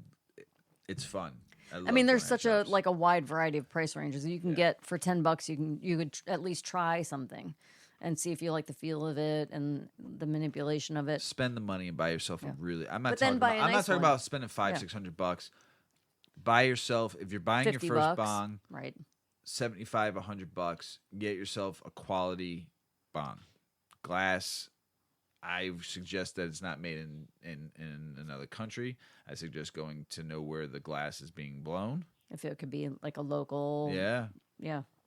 It's fun. I mean, there's such a wide variety of price ranges. You can get for $10. You could at least try something. And see if you like the feel of it and the manipulation of it. Spend the money and buy yourself a really. I'm not talking about spending $500-$600. Buy yourself, if you're buying your first bong, right? $75-$100. Get yourself a quality bong, glass. I suggest that it's not made in another country. I suggest going to know where the glass is being blown. If it could be like a local, a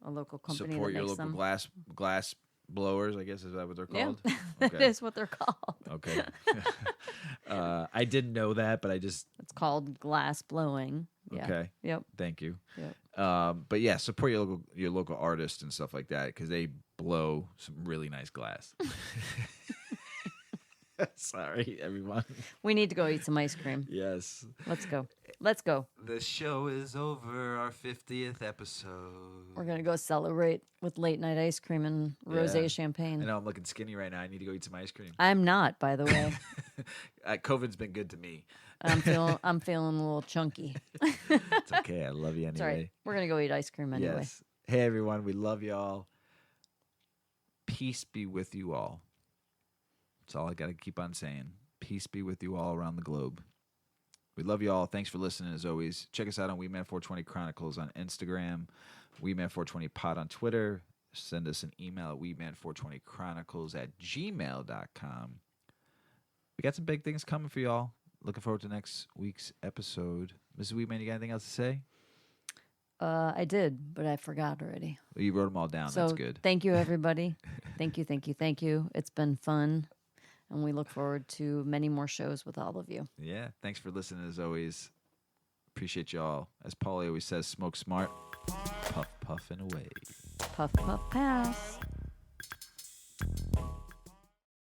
local company. Support that your makes local them. glass blowers, I guess. Is that what they're called? Yeah, that is what they're called. Okay. I didn't know that, but It's called glass blowing. Yeah. Okay. Yep. Thank you. Yep. But yeah, support your local artists and stuff like that because they blow some really nice glass. Sorry, everyone. We need to go eat some ice cream. Yes. Let's go. Let's go. The show is over. Our 50th episode. We're going to go celebrate with late night ice cream and rosé champagne. I know I'm looking skinny right now. I need to go eat some ice cream. I'm not, by the way. COVID's been good to me. I'm feeling a little chunky. It's okay. I love you anyway. It's all right. We're going to go eat ice cream anyway. Yes. Hey, everyone. We love y'all. Peace be with you all. That's all I got to keep on saying. Peace be with you all around the globe. We love you all. Thanks for listening as always. Check us out on WeedMan 420 Chronicles on Instagram, WeedMan 420 Pod on Twitter. Send us an email at weedman420chronicles@gmail.com. We got some big things coming for y'all. Looking forward to next week's episode. Mrs. Weedman, you got anything else to say? I did, but I forgot already. Well, you wrote them all down. So That's good. Thank you, everybody. Thank you. It's been fun. And we look forward to many more shows with all of you. Yeah. Thanks for listening as always. Appreciate y'all. As Paulie always says, smoke smart, puff, puff, and away. Puff, puff, pass.